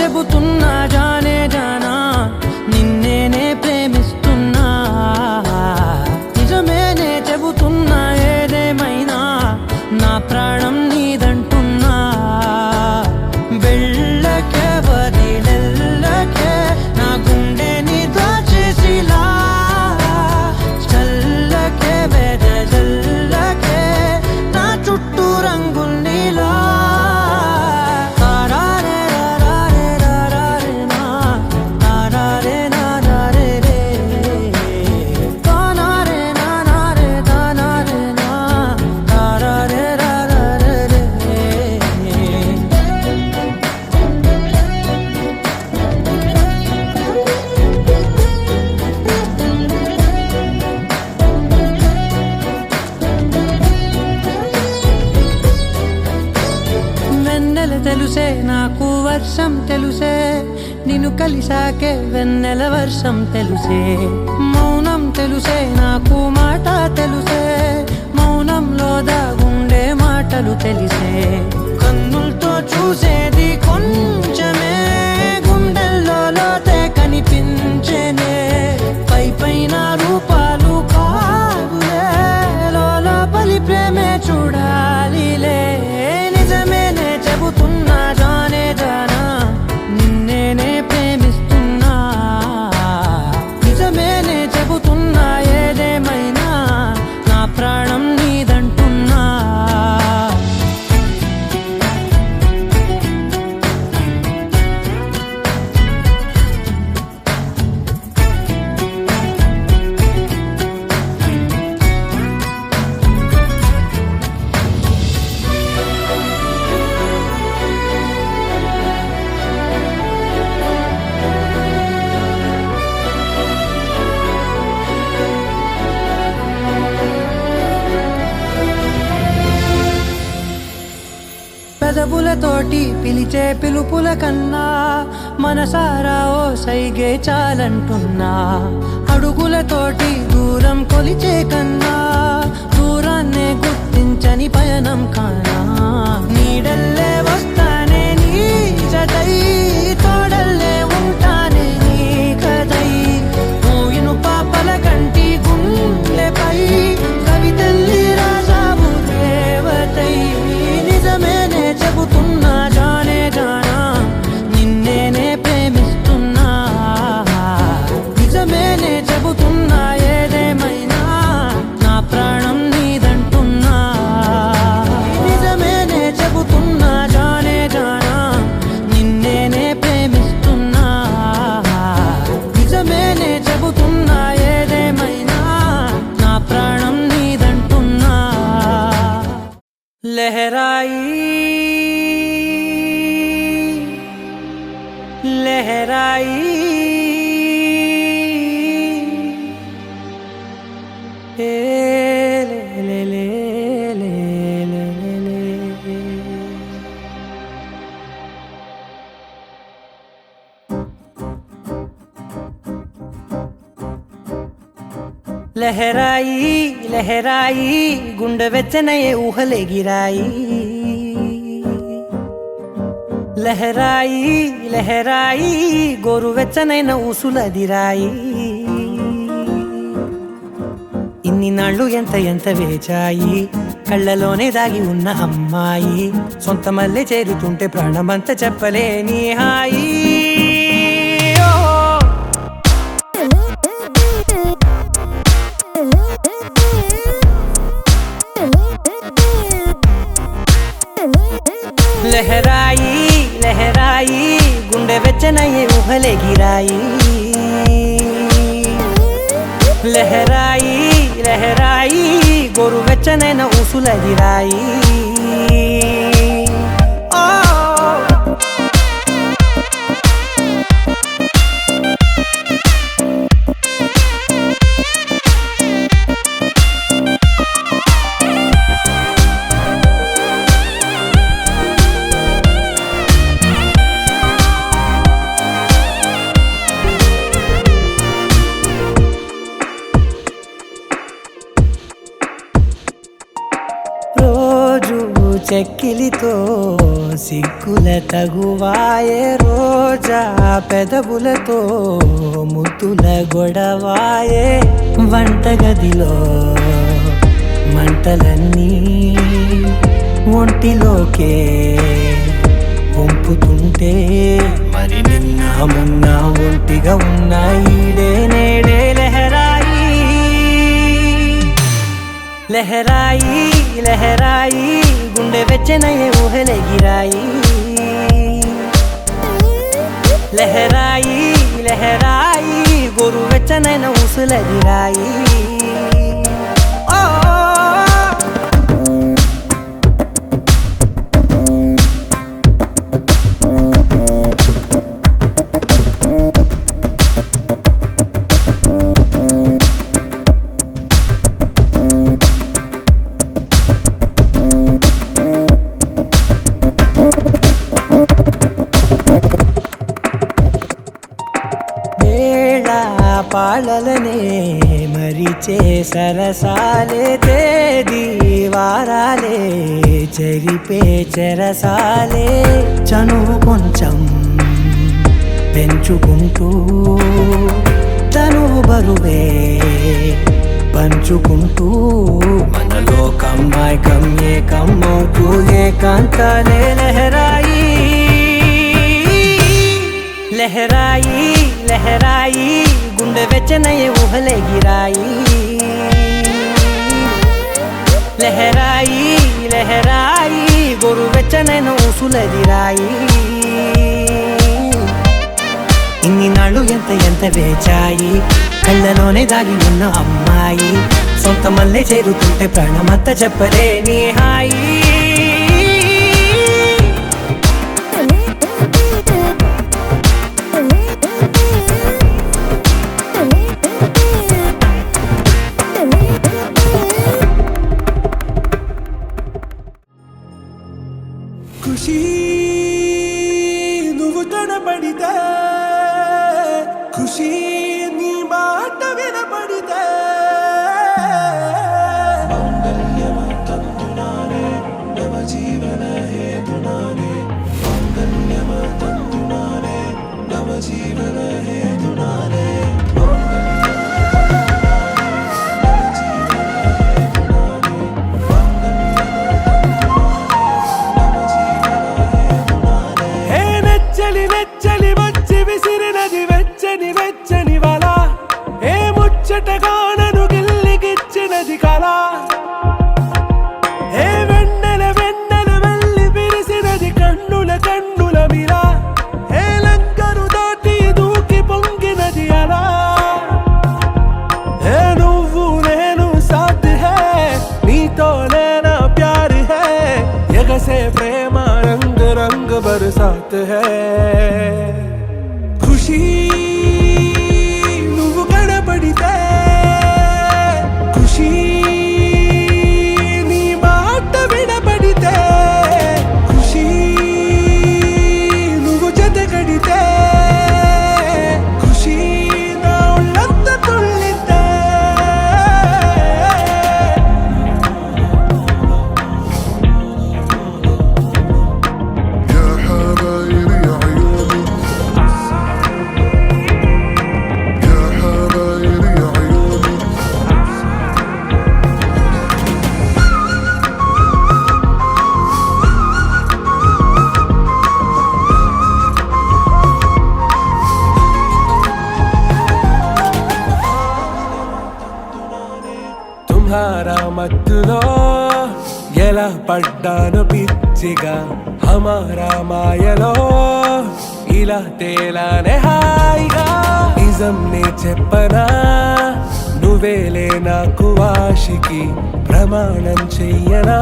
చెబుతున్నా జానే జానా నిన్నేనే ప్రేమిస్తున్నా నిజమేనే చెబుతున్నా ఏదేమైనా నా ప్రాణం నీదంటున్నా వెళ్ళకే వదిలెళ్ళకే నా గుండెని దాచేసిలా చల్లకే వెదజల్లకే నా చుట్టూ రంగుల్నిలా తెలుసే నాకు వర్షం తెలుసే నిన్ను కలిసాకే వెన్నెల వర్షం తెలుసే మౌనం తెలుసే నాకు మాట తెలుసే మౌనంలో దాగుండే మాటలు తెలిసే కన్నులతో చూసేది కొంచెమే గుండెల్లో లోతే కనిపించేనే పై పైన రూపాలు కావులే లోపలి ప్రేమే చూడాలిలే నిజమేనే చెబుతున్నా జానే జానా నిన్నేనే ప్రేమిస్తున్నా నిజమేనే చెబుతున్నా ఏదేమైనా నా ప్రాణం నీదంటున్నా పెదవులతోటి పిలిచే పిలుపుల కన్నా మనసారా ఓ సైగే చాలంటున్నా అడుగులతోటి దూరం కొలిచే కన్నా దూరాన్నే గుర్తించని పయనం కానా నీడల్లే వస్తానే నీ జతై తోడల్లే ఉంటానే నీ కదై మూయిను పాపల కంటి గుండెపై కవితల్లి రాజావు దేవతై నిజమేనే చెబుతున్నా జానే జానా నిన్నేనే ప్రేమిస్తున్నా నిజమేనే చెబుతున్నా ఏదేమైనా నా ప్రాణం నీదంటున్నా నిజమేనే చెబుతున్నా జానే జానా నిన్నేనే ప్రేమిస్తున్నా నిజమేనే చెబుతున్నా ఏదేమైనా నా ప్రాణం నీదంటున్నా లహరాయి लहराई ले ले ले ले ले ले लहराई लहराई गुंड वेच्चने ऊहले गिराई లహరాయి లహరాయి గోరువెచ్చనైన ఊసులదిరాయి ఇన్ని నాళ్ళు ఎంత ఎంత వేచాయి కళ్ళలోనే దాగి ఉన్న అమ్మాయి సొంత మల్లె చేరుతుంటే ప్రాణమంత చెప్పలేని హాయి लहराई लहराई गुंडे वेच्चने ऊहले गिराई लहराई लहराई गोरु वेच्चनैन ऊसुलदिराई చెక్కిలితో సిగ్గుల తగువాయే రోజా పెదవులతో ముద్దుల గొడవాయే వంటగదిలో మంటలన్నీ ఒంటిలోకే వంపుతుంటే మరి నిన్న మొన్న ఒంటిగా ఉన్న ఈడే నేడే లహరాయి లహరాయి లహరాయి గుండె వెచ్చనయే ఊహలెగిరాయి లహరాయి లహరాయి గోరు వెచ్చనైన ఊసులెగిరాయి పాలలనే మరిచే సరసాలే తేదీ వారాలే చెరిపే చెరసాలే చనువు కొంచెం పెంచుకుంటూ తనువు బరువే పంచుకుంటూ మనలో కమ్మాయి కమ్మే కమ్మవుతూ ఏకాంతాలే లహరాయి లహరాయి లహరాయి గుండె వెచ్చనయే ఊహలెగిరాయి లహరాయి లహరాయి గోరు వెచ్చనైన ఊసులెగిరాయి ఇన్ని నాళ్ళు ఎంత వేచాయి కళ్ళలోనే దాగి ఉన్న అమ్మాయి సొంత మల్లె చేరుతుంటే ప్రాణమంతా చెప్పలేని హాయి ఖుషీ నువ్వు కనబడితే ఖుషీ నీ మాట వినపడితే మంగళ్యమతంతునానే నవ జీవన హేతునానే మంగళ్యమతంతునానే నవ జీవన హేతునానే ముచ్చటగానను గిల్లిగిచ్చినది కళ ఏ వెన్నెల వెన్నెల వెళ్ళి విరిసినది కన్నుల మిల ఏ లంకను దాటి దూకి పొంగినది అలా ఏ నువ్వు నేను సాథ్ హే నీతోనే నా ప్యార్ హే ఎగసే ప్రేమ రంగ్ రంగ్ బరసాత్ హే ఖుషీ పడితే ఖుషీ నీ మాట వినపడితే ఖుషీ నువ్వు జత కడితే ఖుషీ నా ఒళ్ళంత తుళ్ళితే يا حبايبي يا عيوني మత్తులో ఎలా పడ్డాను పిచ్చిగా హమారా మాయలో ఇలా తేలానే హాయిగా నిజం నే చెప్పనా నువ్వేలే నాకు ఆశికి ప్రమాణం చెయ్యనా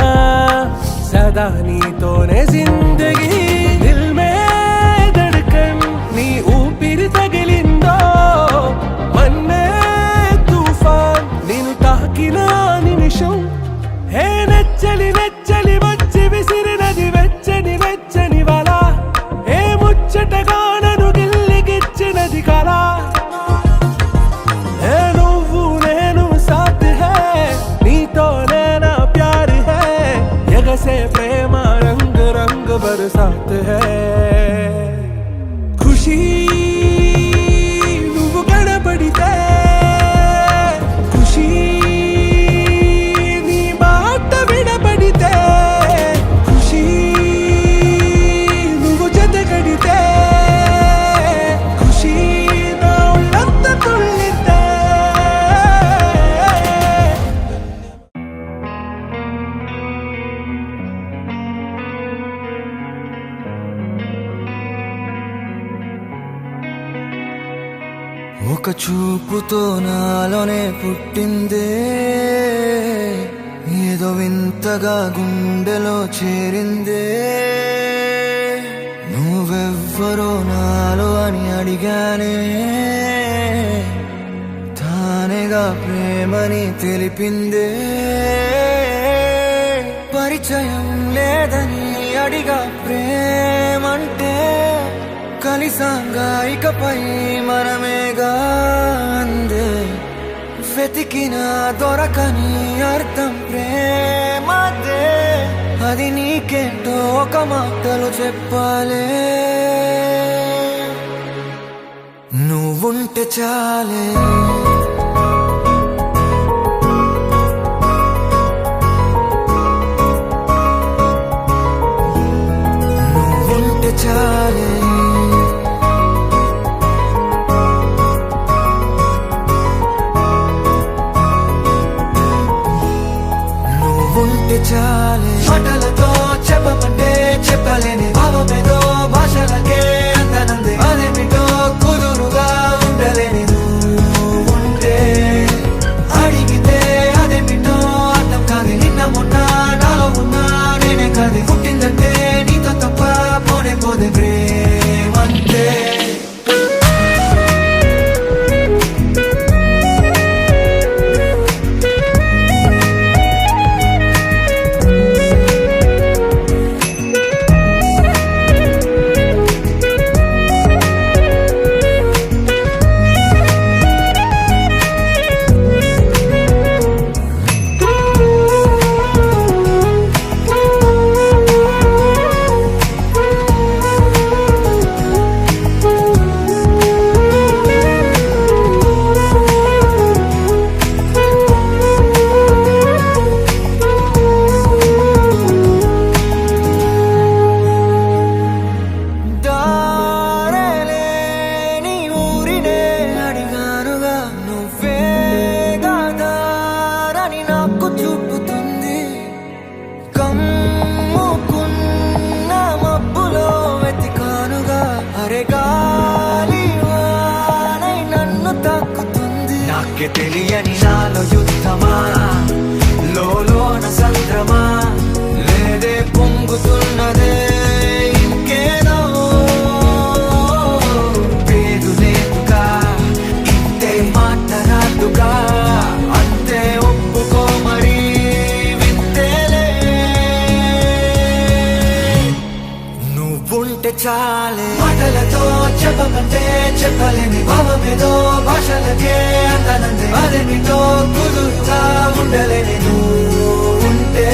సదా నీతోనే జిందగీ దిల్ మే ధడ్కన్ నీ ఊపిరి తగిలిందో మన్నే తుఫాన్ నిన్ను తాకిన నిమిషం హే నెచ్చలి నెచ్చలి వచ్చి విసిరినది వెచ్చని వెచ్చని వల ఏ ముచ్చటగా నన్ను గిల్లిగిచ్చినది కళ ఏ నువ్వు నేను సాథ్ హే నీతోనే నా ప్యార్ హే ఎగసే ప్రేమ రంగ్ రంగ్ బర్ बरसात है खुशी నువ్వు కనబడితే ఖుషి నీ మాట వినబడితే ఖుషి నువ్వు జత కడితే ఖుషి నా ఒళ్ళంత తుళ్ళితే ఒక చూపుతో నాలోనే పుట్టిందే ఏదో వింతగా గుండెలో చేరిందే నువ్వెవ్వరో నాలో అని అడిగానే తానేగా ప్రేమని తెలిపిందే పరిచయం లేదని అడిగా ప్రేమంటే కలిసాంగా ఇకపై మనమేగా అందే వెతికిన దొరకని అర్థం ప్రేమదే అది నీకేంటో ఒక మాటలు చెప్పాలే నువ్వుంటే చాలే నువ్వుంటే చాలే ఉంటే చాలే మాటలతో చెప్పమంటే చెప్పలేని భావమేదో భాషలకే అందనందే అదేమిటో కుదురుగా ఉండలేని ఉంటే అడిగితే అదేమిటో అర్థం కాదు నిన్న మొన్న నాలో ఉన్నా నేనే కాదు పుట్టిందంటే నీతో తప్ప పోనే పోదే ప్రేమంతే తెలియని నాలో యుద్ధమా లోన సంద్రమా లేదే పొంగుతున్నదే ఇంకేదో పేరు లేదుగా ఇంతే మాట్లాడుగా అంతే ఒప్పుకో మరి వింతేలే నువ్వుంటే చాలే మాటలతో చెప్పమంటే చెప్పలేని భావమేదో భాషలకే అందనందే అదేమిటో కుదురుగా ఉండలేని ఉంటే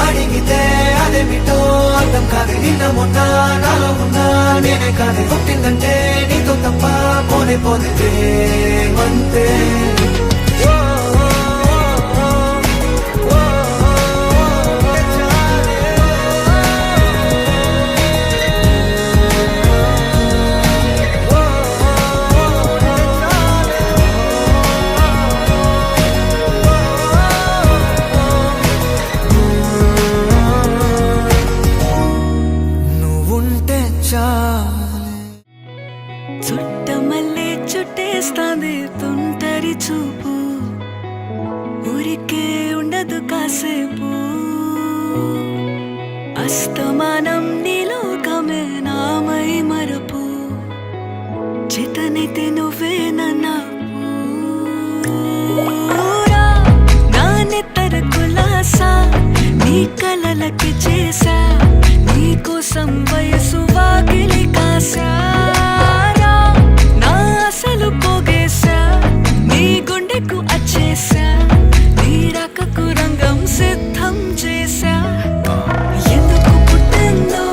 అడిగితే అదేమిటో అర్థం కాదు నిన్న మొన్న నాలో ఉన్నా నేనే కాదు పుట్టిందంటే నీతో తప్ప పోనే పోదే అంతే చుట్టమల్లే చుట్టేస్తాంది తుంటరి చూపు ఊరికే ఉండదు కాసేపు అస్తమానం నీలోకమే నామై మరపు చేతనైతే నువ్వే నన్నా నానెత్తర కులాసా నీ కలలకి చేసా నీ కోసం వయసు వాకిలి కాసా అసలు పోగేశా నీ గుండెకు అచ్చేసా నీ రాకకు రంగం సిద్ధం చేశా ఎందుకు పుట్టిందో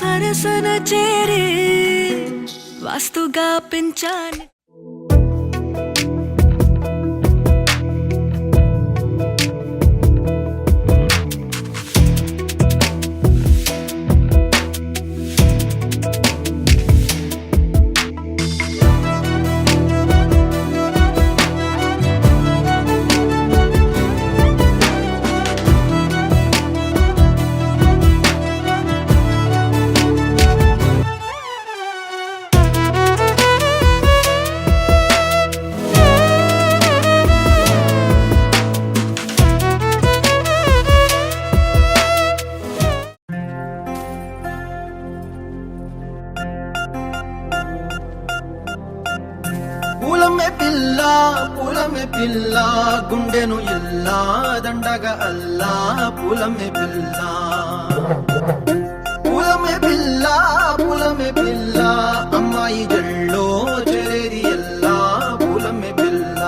సరసన చేరి వాస్తుగా పెంచాలి. పూలమే పిల్ల గుండెను ఇల్లా దండగా అల్లా పూలమే పిల్ల పూలమే పిల్ల అమ్మాయి జల్లో చెరేది ఎల్లా పూలమే పిల్ల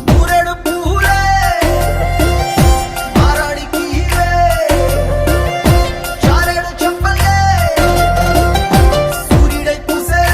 మూరెడు పూలే మారాడికి చారెడు చెప్పలే సూర్యుడై పూసే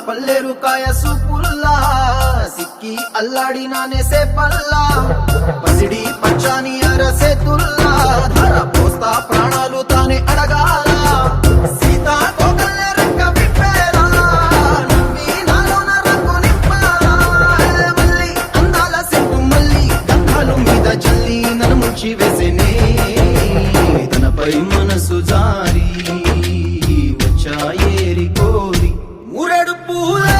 పల్లేరు కాయ సూపుల్లా సిక్కి అల్లాడి నానేసే పల్లా పసిడి పచ్చాని అరసే తుల్లా ధర పోస్తా ప్రాణాలు తానే అడగాల సీతా కోగల్లే రెక్క విప్పేరా నవ్వి నాలోన రంగు నింపాలా మళ్ళీ అందాల సెట్టు మళ్ళీ గంధాలు మీద చల్లి నన్ను ముంచి వేసేనే తనపై మనసు జారి వచ్చాయేరి కోరి మూరెడు పూలే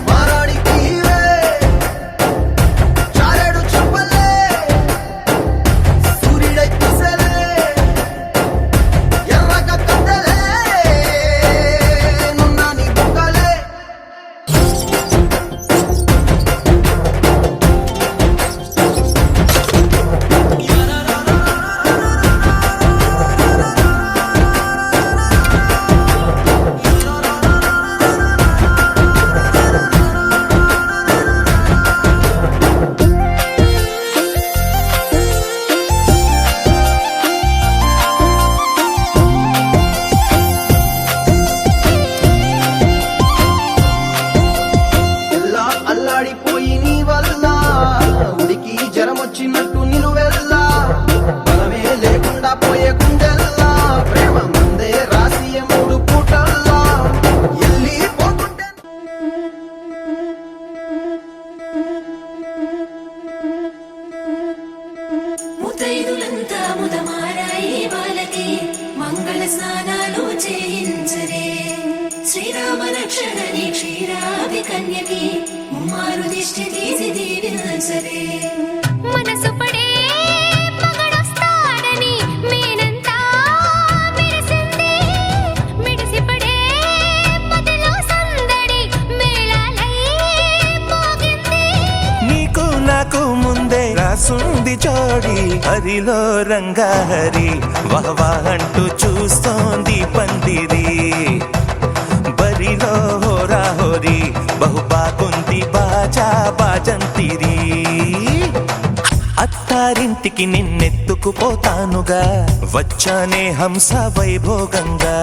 మారాడికి చారెడు చెప్పలే సూర్యుడై పూసలే ఎర్రగా కద్దలే నున్నాని బుక్కలే అల్లాడిపోయి నీ వల్ల ఉడికి జరమొచ్చినట్టు నిలువెల్లా బలమే లేకుండా పోయే గుండెల్లా ప్రేమ మందే రాసి మూడు పూటల్లా ఎల్లి పోతుంటే ముతైదులంతా ముదమారాయి వాళ్ళకి మంగళ స్నానాలు చేయించరే శ్రీరామ రక్షణని క్షీరాది కన్యకి ముమ్మారు దిష్టి తీసి దీవించరే మనసు పడే మగడొస్తాడని మేనంతా మెరిసింది మిడిసి పడే మదిలో సందడి మేళాలై మోగింది నీకు నాకు ముందే రాసుంది జోడి హరిలో రంగా హరి వహవా అంటూ చూస్తోంది పందిరి బరిలో హోరా హోరి బహు బాగుంది బాజా బాజంతిరి అత్తారింటికి నిన్నెత్తుకుపోతానుగా వచ్చానే హంస వైభోగంగా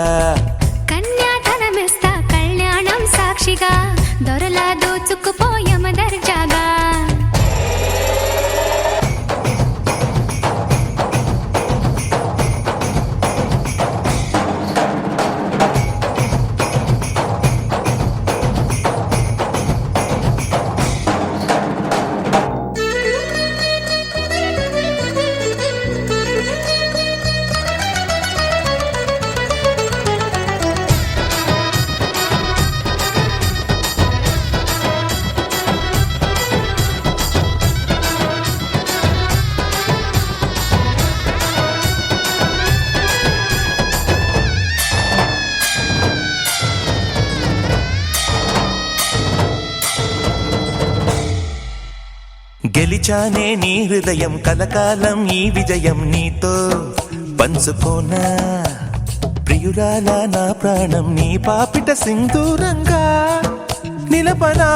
కన్యాధనమిస్తా కళ్యాణం సాక్షిగా దొరలా దోచుకుపోయమ దర్జాగా గెలిచానే నీ హృదయం కలకాలం ఈ విజయం నీతో పంచుకోనా ప్రియురాల నా ప్రాణం నీ పాపిట సింధూరంగా నిలపనా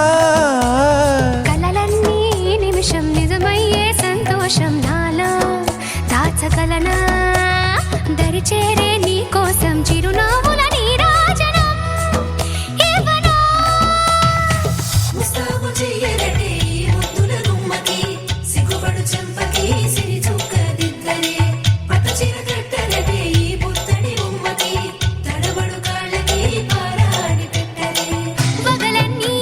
కలలన్నీ నిమిషం నిజమయ్యే సంతోషం నాలో దాచగలనా దరిచేరే నీ కోసం చిరునవ్వుల నీరాజనం ఇవ్వనా ముస్తాబు చెయ్యరటే ఈ ముద్దుల గుమ్మకి సిగ్గుపడు చెంపకి సిరి చుక్క దిద్దరే పట్టు చీర కట్టరటే ఈ బుత్తడి గుమ్మకి తడబడు కాళ్ళకి పారాడి పెట్టరే పగలన్నీ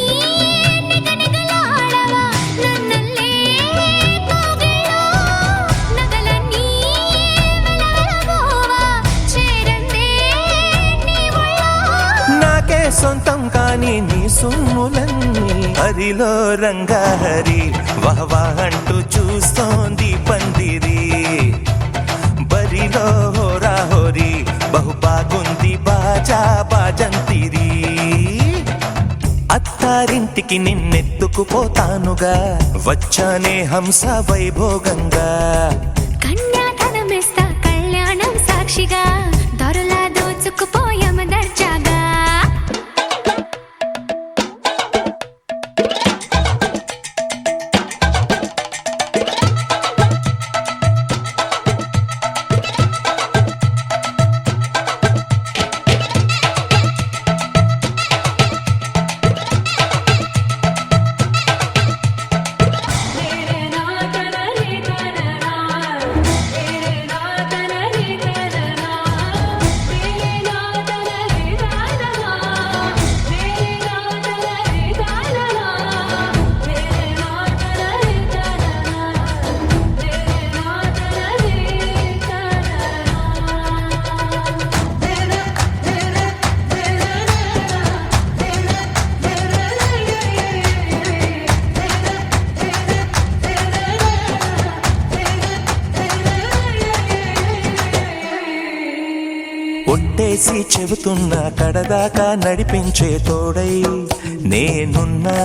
నిగనిగలాడవా నన్నల్లే కోగిలో నగలన్నీ వెలవెలబోవా చేరందే నీ ఒళ్ళో నాకే సొంతం కాని నీ సొమ్ములన్నీ హరిలో రంగాహరి వహవా అంటూ చూస్తోంది పందిరి బరిలో హోరాహోరి బహు బాగుంది బాజా బాజంతిరి అత్తారింటికి నిన్నెత్తుకుపోతానుగా వచ్చానే హంస వైభోగంగా కన్యాధనమిస్తా కళ్యాణం సాక్షిగా దొరలా దోచుకుపోయామ దర్జాగా ఒట్టేసి చెబుతున్నా కడదాకా నడిపించే తోడై నేనున్నా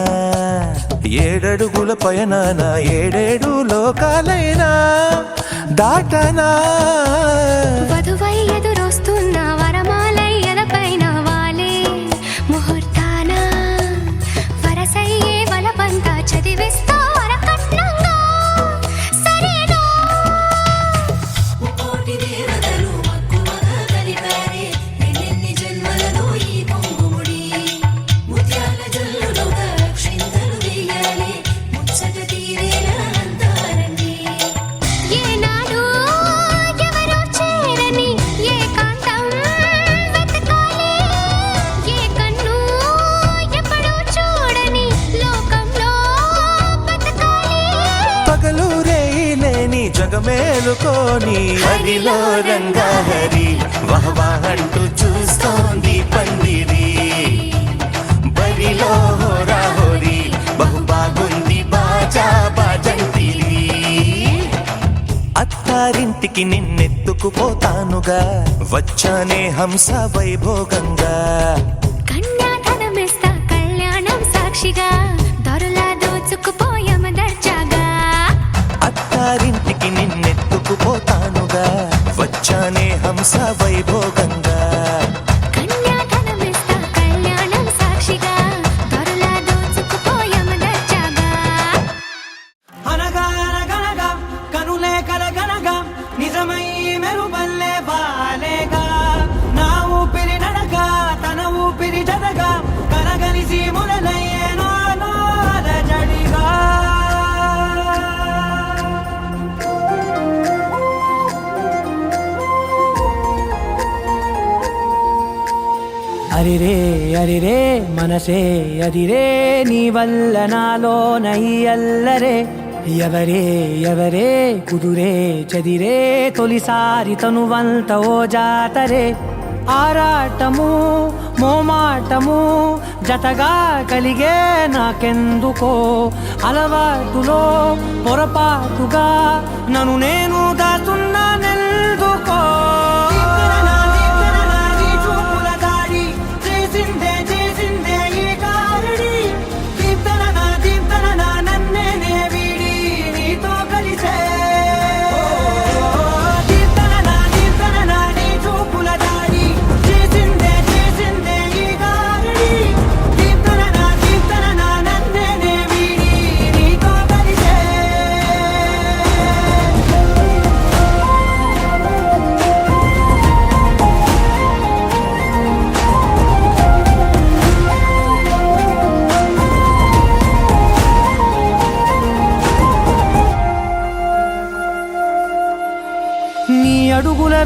ఏడడుగుల పయనాన ఏడేడు లోకాలైనా దాటనా వధువై ఎదురొస్తున్న వరమాలై ఎదపైన వాలే ముహూర్తాన వరసయ్యే వలపంతా చదివిస్తా వరకట్నంగా సరేనా ముక్కోటి దేవతలు మక్కువగా కలిపారే ఎన్నెన్ని జన్మలలో ఈ పొంగుముడి ముత్యాల జల్లులుగా క్షింతలు వేయాలి ముచ్చట తీరేలా అంతారండి ఏనాడు ఎవరో చేరని ఏకాంతం వెతకాలి ఏ కన్ను ఎప్పుడూ చూడని లోకంలో బతకాలి పగలు రేయిలేని జగమేలుకోని హరిలో రంగాహరి వహవా అంటూ చూస్తోంది పందిరి బరిలో హోరాహోరి బహు బాగుంది బాజా బాజంతిరి అత్తారింటికి నిన్నెత్తుకుపోతానుగా వచ్చానే హంస వైభోగంగా కన్యాధనమిస్తా కళ్యాణం సాక్షిగా దొరలా దోచుకుపోయామ దర్జాగా అత్తారింటికి నిన్నెత్తుకుపోతానుగా వచ్చానే హంస వైభోగంగా కన్యాధనమిస్తా కళ్యాణం సాక్షిగా దొరలా దోచుకుపోయామ దర్జాగా అనగా అనగనగా కనులే కలగనగా నిజమై మెరుపల్లే బాలేగా నా ఊపిరి నడగా తన ఊపిరి జదగా కలగలిసి మురలయ్యేనో అలజడిగా అరిరే అరిరే మనసే అదిరే నీ వల్ల నాలో నయ్యల్లరే ఎవరే ఎవరే కుదురే చదిరే తొలిసారి తనువంత ఓ జాతరే ఆరాటము మోమాటము జతగా కలిగే నాకెందుకో అలవాటులో పొరపాటుగా నన్ను నేను దాచున్నానెందుకో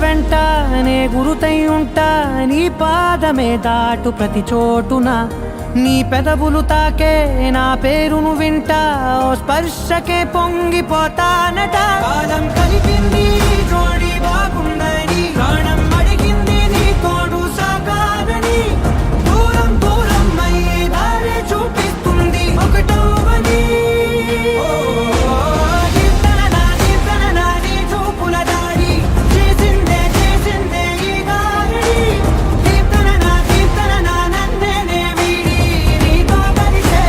వెంట నే గురుతై ఉంటా, నీ పాదమే దాటు ప్రతి చోటున, నీ పెదవులు తాకే నా పేరును వింటా, ఓ స్పర్శకే పొంగిపోతానట. కాలం కలిపింది జోడి బాగుందని, ప్రాణం అడిగింది నీ తోడు సాగాలని, దూరం దూరం అయ్యి దారి చూపిస్తుంది ఒకటోవని. నీ చూపుల దాడి చేసిందే చేసిందే ఈ గారడి, దీప్తన నన్నే వీడి నీతో కలిసే.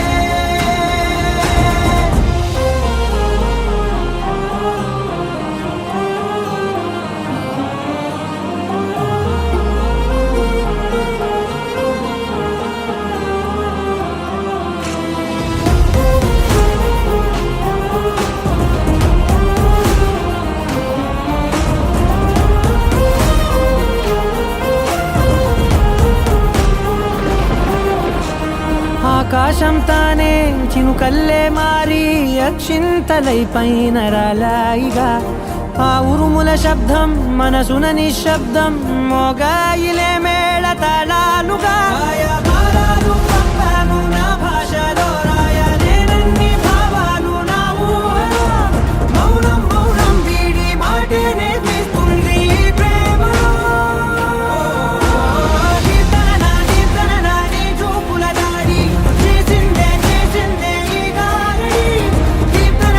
ఆకాశం తానే చినుకల్లే మారి అక్షింతలై పైన రాలాయిగా, ఆ ఉరుముల శబ్దం మనసున నిశ్శబ్దం మోగాయిలే మేళ తాళాలుగా. భారాలు పంపాను నా భాషలో రాయలేనన్ని భావాలు నా ఊహలో, మౌనం మౌనం వీడి మాటే నేర్పిస్తుంది ఈ ప్రేమలో. దీప్తన నీ చూపుల దాడి చేసిందే చేసిందే ఈ గారడి, దీప్తన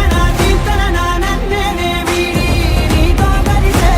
నన్నే వీడి నీతో కలిసే.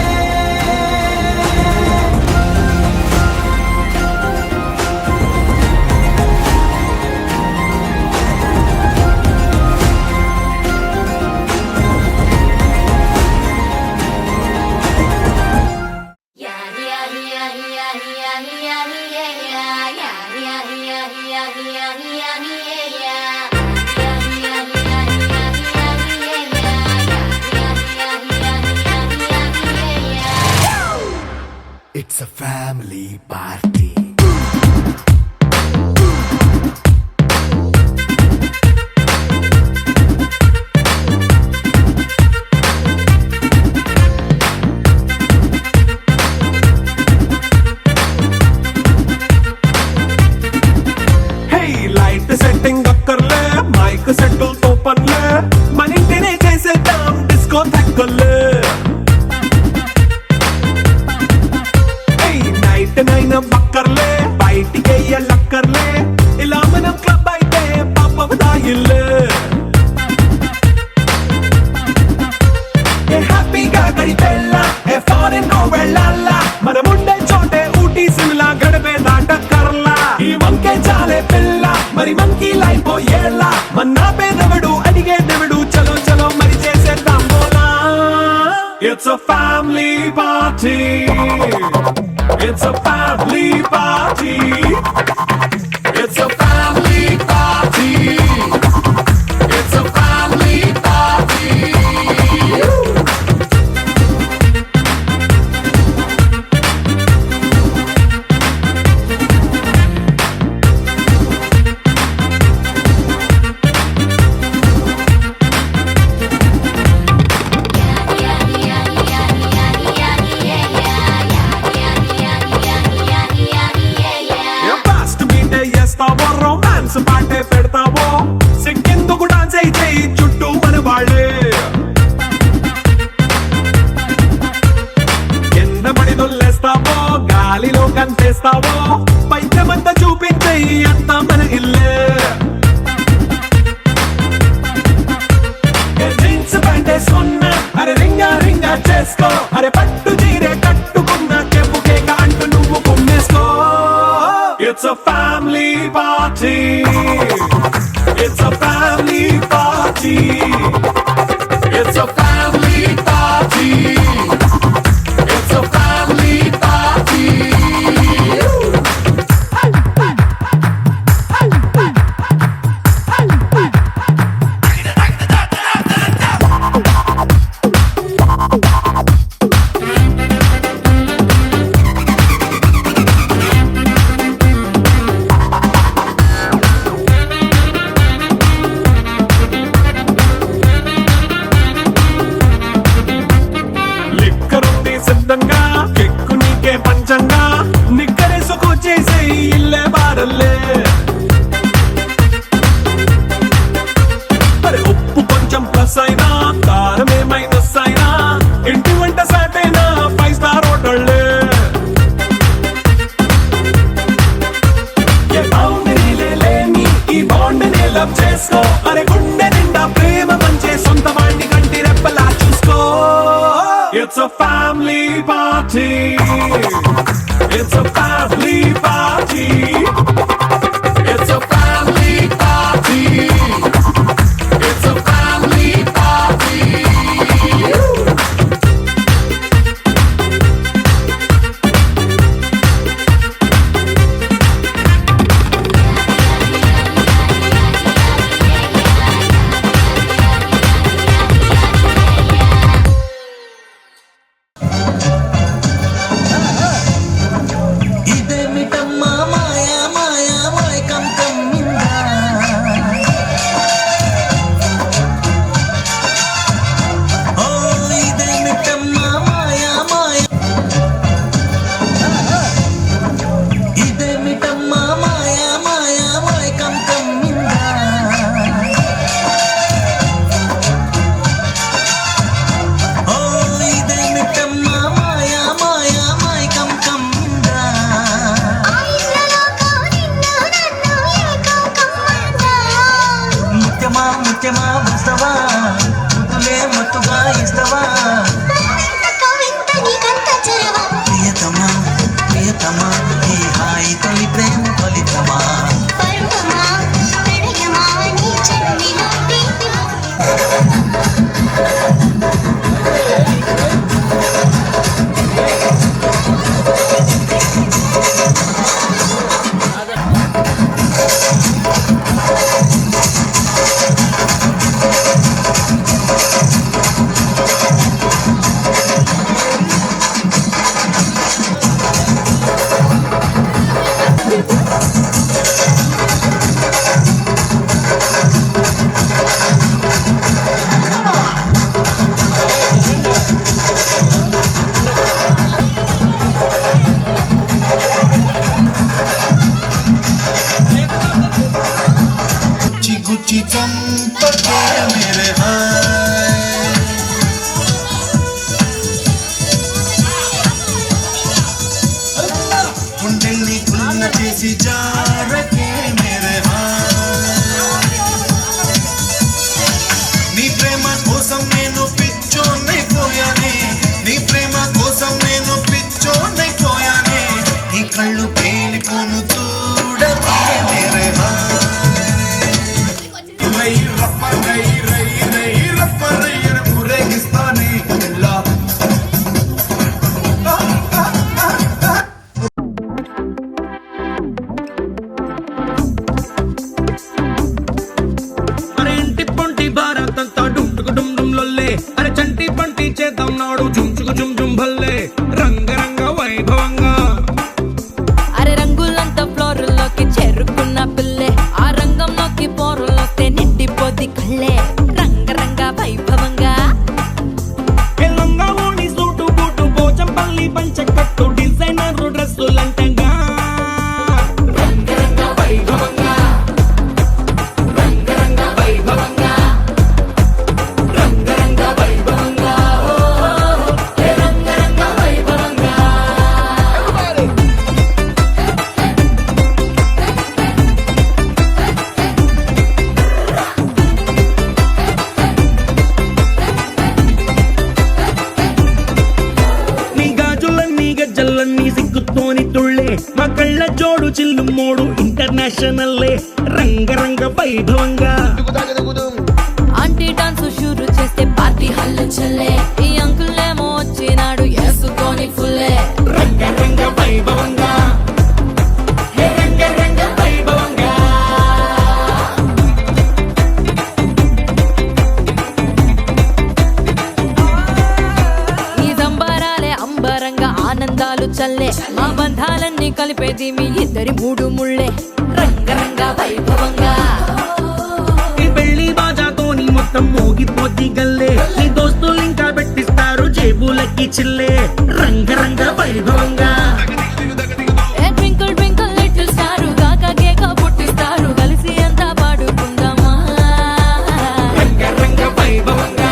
It's a family party. Hey, light setting అక్కర్లే, మైక్ సెట్టులతో పనులే, మన ఇంటినే చేసేద్దాం డిస్కో తక్కర్లే. నైట్ నైన్ బక్కర్లే, బయటికెయ్యలక్కర్లే, ఇలా మనం క్లబ్ అయితే పాపం దాయిల్లే. ఏ హ్యాపీగా గడిపెళ్ళ, ఏ ఫారెన్ నో వెళ్ళాల, మనముండే చోటే ఊటీ సిమ్లా గడిపే దాటక్కర్లా. ఈ వంకే చాలే పిల్ల, మరి మంకీ లైఫ్ ఏళ్ళ, మన్నా పేదవడు అడిగేదెవడు, చలో చలో మరి చేసేద్దాం బోలా. It's a family party. It's a family party. It's a family party. It's a family party. Fast beat చేస్తావో, రొమాన్స్ పాటే పెడతావో, సిక్కెందుకు డాన్స్ అయితే చుట్టూ మన వాళ్ళే. కింద పడి దొల్లేస్తావో, గాలిలో కంటేస్తావో, పైద్యమంతా చూపించే అంతా మన ఇల్లే. జీన్స్ ప్యాంట్ వేసుకున్నా, అరే రింగా రింగా చేసుకో, అరే పట్టు చీరే కట్టుకున్న చెప్పు కేక అంటూ నువ్వు కుమ్మేసుకో. It's a family party. It's a family party. It's a family party. It's a family party. Up చేసుకో అరే గుండె నిండా ప్రేమ పంచే సొంత వాడిని కంటి రెప్పలా చూసుకో it's a family party it's a family party it's a family party it's a family party ఇదేమిటమ్మా మాయా మాయా మైకం కమ్మిందా ఓ ఇదేమిటమ్మా మాయా మాయా ఇదేమిటమ్మా మాయా మాయా మైకం కమ్మిందా ఓ ఇదేమిటమ్మా మాయా మాయా మైకం కమ్మిందా ముత్యమా ముత్యమా వస్తవా ముద్దులే మత్తుగా ఇస్తవా ప్రియతమా ప్రియతమా ఈ హాయి తొలి ప్రేమ ఫలితమా గుచ్చి చంపకే మేరే హాయ్ గుండెల్ని కున్న చేసి జారకే మేరే హాయ్ నీ ప్రేమ కోసం నేను పిచ్చోనైపోయానే నీ ప్రేమ కోసం నేను పిచ్చోనైపోయానే నీ కళ్ళు పేలిపోను చూడకే మేరే హాయ్ ఊరేగిస్తానే ఇలా అరే ఇంటి పొంటి భారత్ అంతా డుంటుకు డుమ్ డుమ్ లొల్లే అరే చంటి పంటి చేద్దాం నాడు చుంచుకు జుమ్ జుమ్ భల్లే రంగరంగ వైభవంగా అరే రంగులంతా ఫ్లోర్లోకి చేరుకున్న పిల్లే ఆ రంగంలోకి పోరులోస్తే నిండిపోద్ది కళ్ళే రంగరంగ వైభవంగా ఎల్లంగా ఓడి సూటు బూటు పోచంపల్లి పంచకట్టు డిజైనర్ డ్రెస్సులంటంగా రంగరంగ వైభవంగా రంగరంగ వైభవంగా రంగరంగ వైభవంగా రంగరంగ వైభవంగా నీ గాజులన్నీ గజ్జలన్నీ సిగ్గుతోని తుళ్ళే మా కళ్ళ జోడు చిల్లు మోడు ఇంటర్నేషనల్లే రంగరంగ వైభవంగా ఆంటీ డాన్స్ షూరు చేస్తే పార్టీ హల్లు చల్లే ఈ అంకుల్ ఏమో వచ్చినాడు వేసుకొని ఫుల్లే రంగరంగ వైభవంగా రంగరంగ వైభవంగా ఈ సంబరాలే అంబరంగా ఆనందాలు చల్లే మా బంధాలన్నీ కలిపేది మీ ఇద్దరి మూడు ముళ్ళే రంగరంగ వైభవంగా ఈ పెళ్లి బాజాతోని మొత్తం మోగిపోద్ది గల్లే నీ దోస్తులు ఇంకా పెట్టిస్తారు జేబులకి చిల్లే రంగరంగ వైభవంగా ఏ ట్వింకిల్ ట్వింకిల్ లిటిల్ స్టార్ కాకా కేక పుట్టిస్తారు కలిసి అంతా పాడుకుందామా రంగరంగ వైభవంగా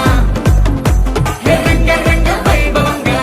రంగరంగ వైభవంగా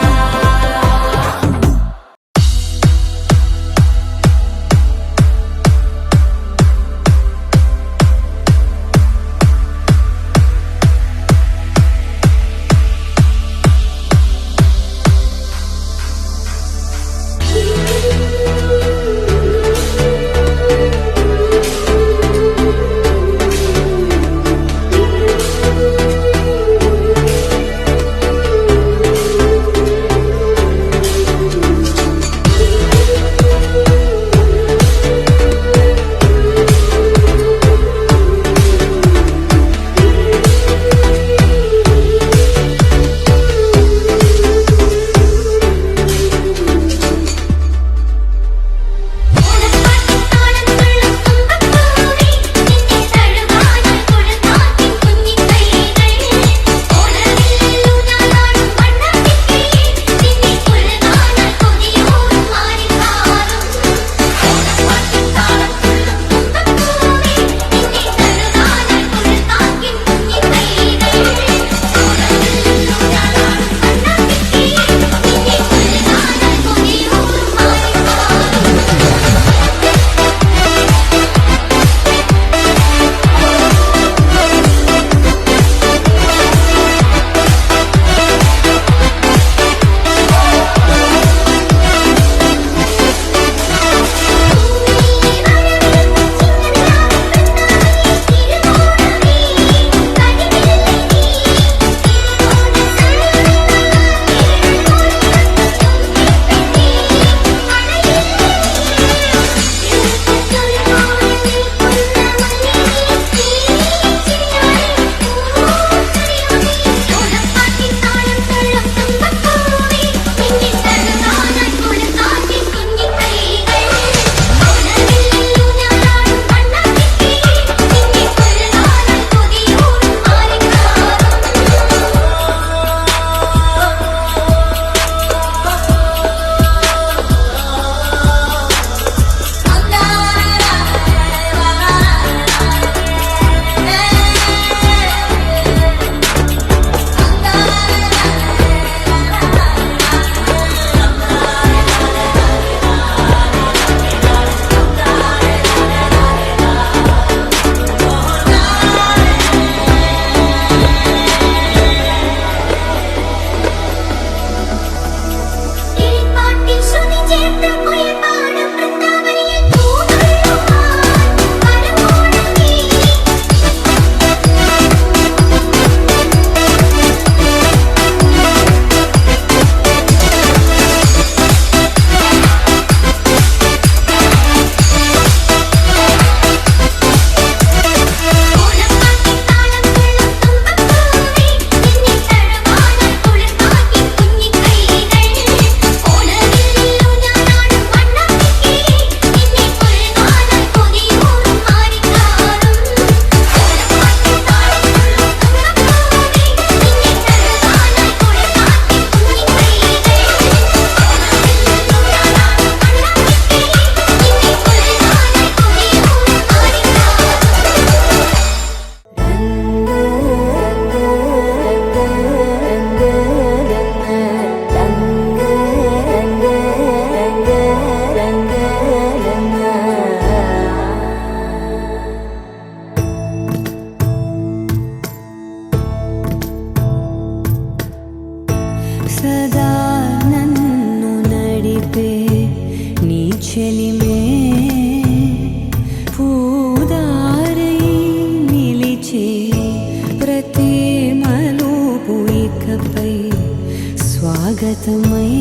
శాశ్వతమై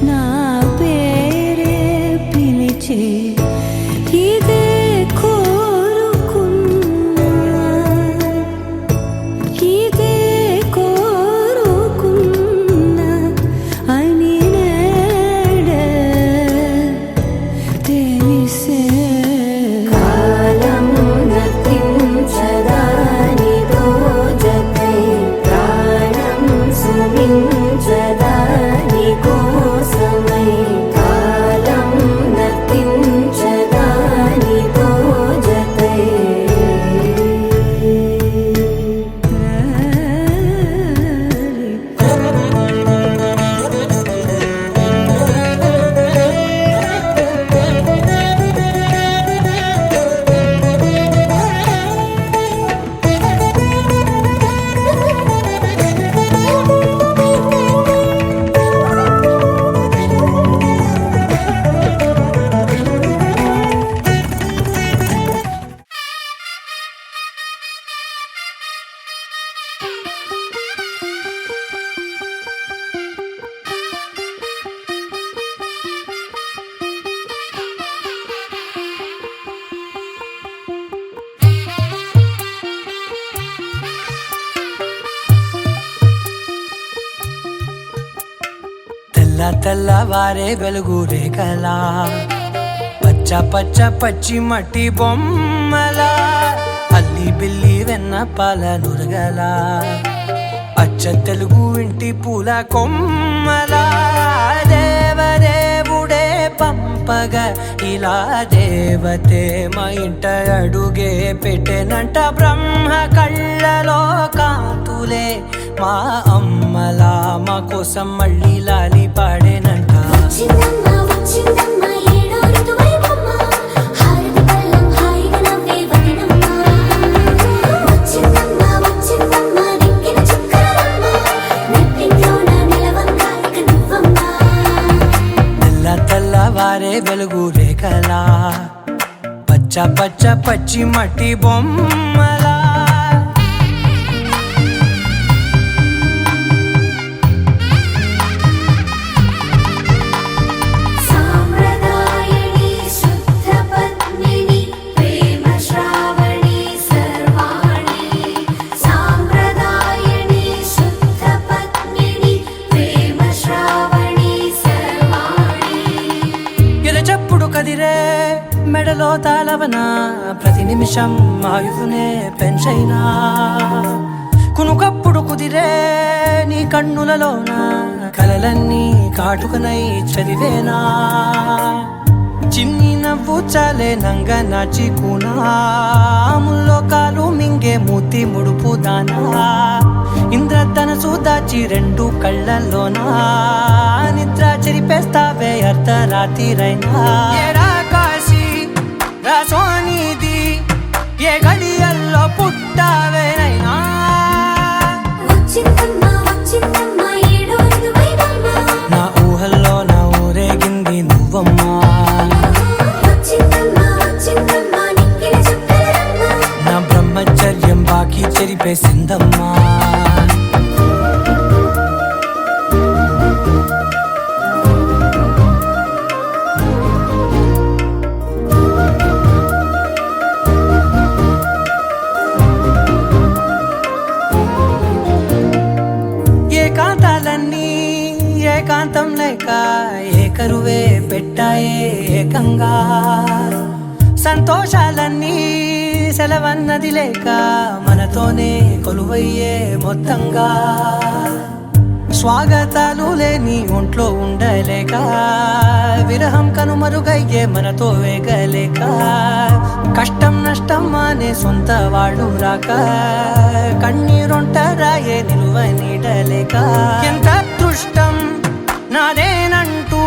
నా పేరే పిలిచే ఇదే కోరుకున్నా ఇదే కోరుకున్నా అని నేడే తెలిసే కాలం నతించదాని దోజకై ప్రాణం సుమించదాని కోసమై కాలం నతించదాని దోజకై తెల్ల తెల్లవారే వెలుగు రేఖలా పచ్చ పచ్చ పచ్చి మట్టి బొమ్మలా అల్లి బిల్లి వెన్న పాల నురగలా అచ్చ తెలుగు ఇంటి పూల కొమ్మలా దేవదేవుడే పంపగ ఇలా దేవతే మా ఇంట అడుగే పెట్టెనంట బ్రహ్మ కళ్ళలో కాంతులే మా అమ్మలా మా కోసం మళ్ళీ లాలి పాడేనంట వచ్చిందమ్మ వచ్చిందమ్మ ఏడో ఋతువైవమ్మ హారతి పళ్ళం హాయిగా నవ్వే వదనమ్మ వచ్చిందమ్మ వచ్చిందమ్మ దిక్కిన చుక్కలమ్మ నెట్టింట్లోన నిలవంగా ఇక నువ్వమ్మ తెల్ల తెల్లవారే వెలుగు రేఖలా పచ్చ పచ్చ పచ్చి మట్టి బొమ్మలా సాంప్రదాయని శుద్ధ పద్మిని ప్రేమ శ్రావణి సర్వాణి సాంప్రదాయని శుద్ధ పద్మిని ప్రేమ శ్రావణి సర్వాణి ఎరచప్పుడు కదిరే మెడలో తాళవన ప్రతి నిమిషం ఆయుధునే పెంచైనా కునుకప్పుడు కుదిరే నీ కన్నులలోన కలలన్నీ కాటుకనై చదివేనా చిన్ని నవ్వు చాలే నంగ నాచి కూనాముల్లో కాలు మింగే మూతి ముడుపు దానా ఇంద్రధనసు దాచి రెండు కళ్ళల్లోనా నిద్ర చెరిపేస్తావే అర్ధరాత్రిరైనా ఏరా కాశీ రాసోనిది ఏ గడియల్లో పుట్టావేనైనా వచ్చిందమ్మ వచ్చిందమ్మ ఏడో ఋతువైవమ్మ నా ఊహల్లో నా ఊరేగింది నువ్వమ్మా వచ్చిందమ్మ వచ్చిందమ్మ నిక్కిన చుక్కలమ్మ నా బ్రహ్మచర్యం బాకీ చెరిపేసిందమ్మా ఏకాంతాలన్నీ ఏకాంతం లేక ఏకరువే పెట్టాయే ఏకంగా సంతోషాలన్నీ సెలవన్నది లేక మనతోనే కొలువయ్యే మొత్తంగా స్వాగతాలు లేని ఒంట్లో ఉండలేక విరహం కనుమరుగయ్యే మనతో వేగలేక కష్టం నష్టం అనే సొంత వాళ్ళు రాక కన్నీరొంటరాయే నిలువ నీడలేక ఎంత అదృష్టం నాదేనంటూ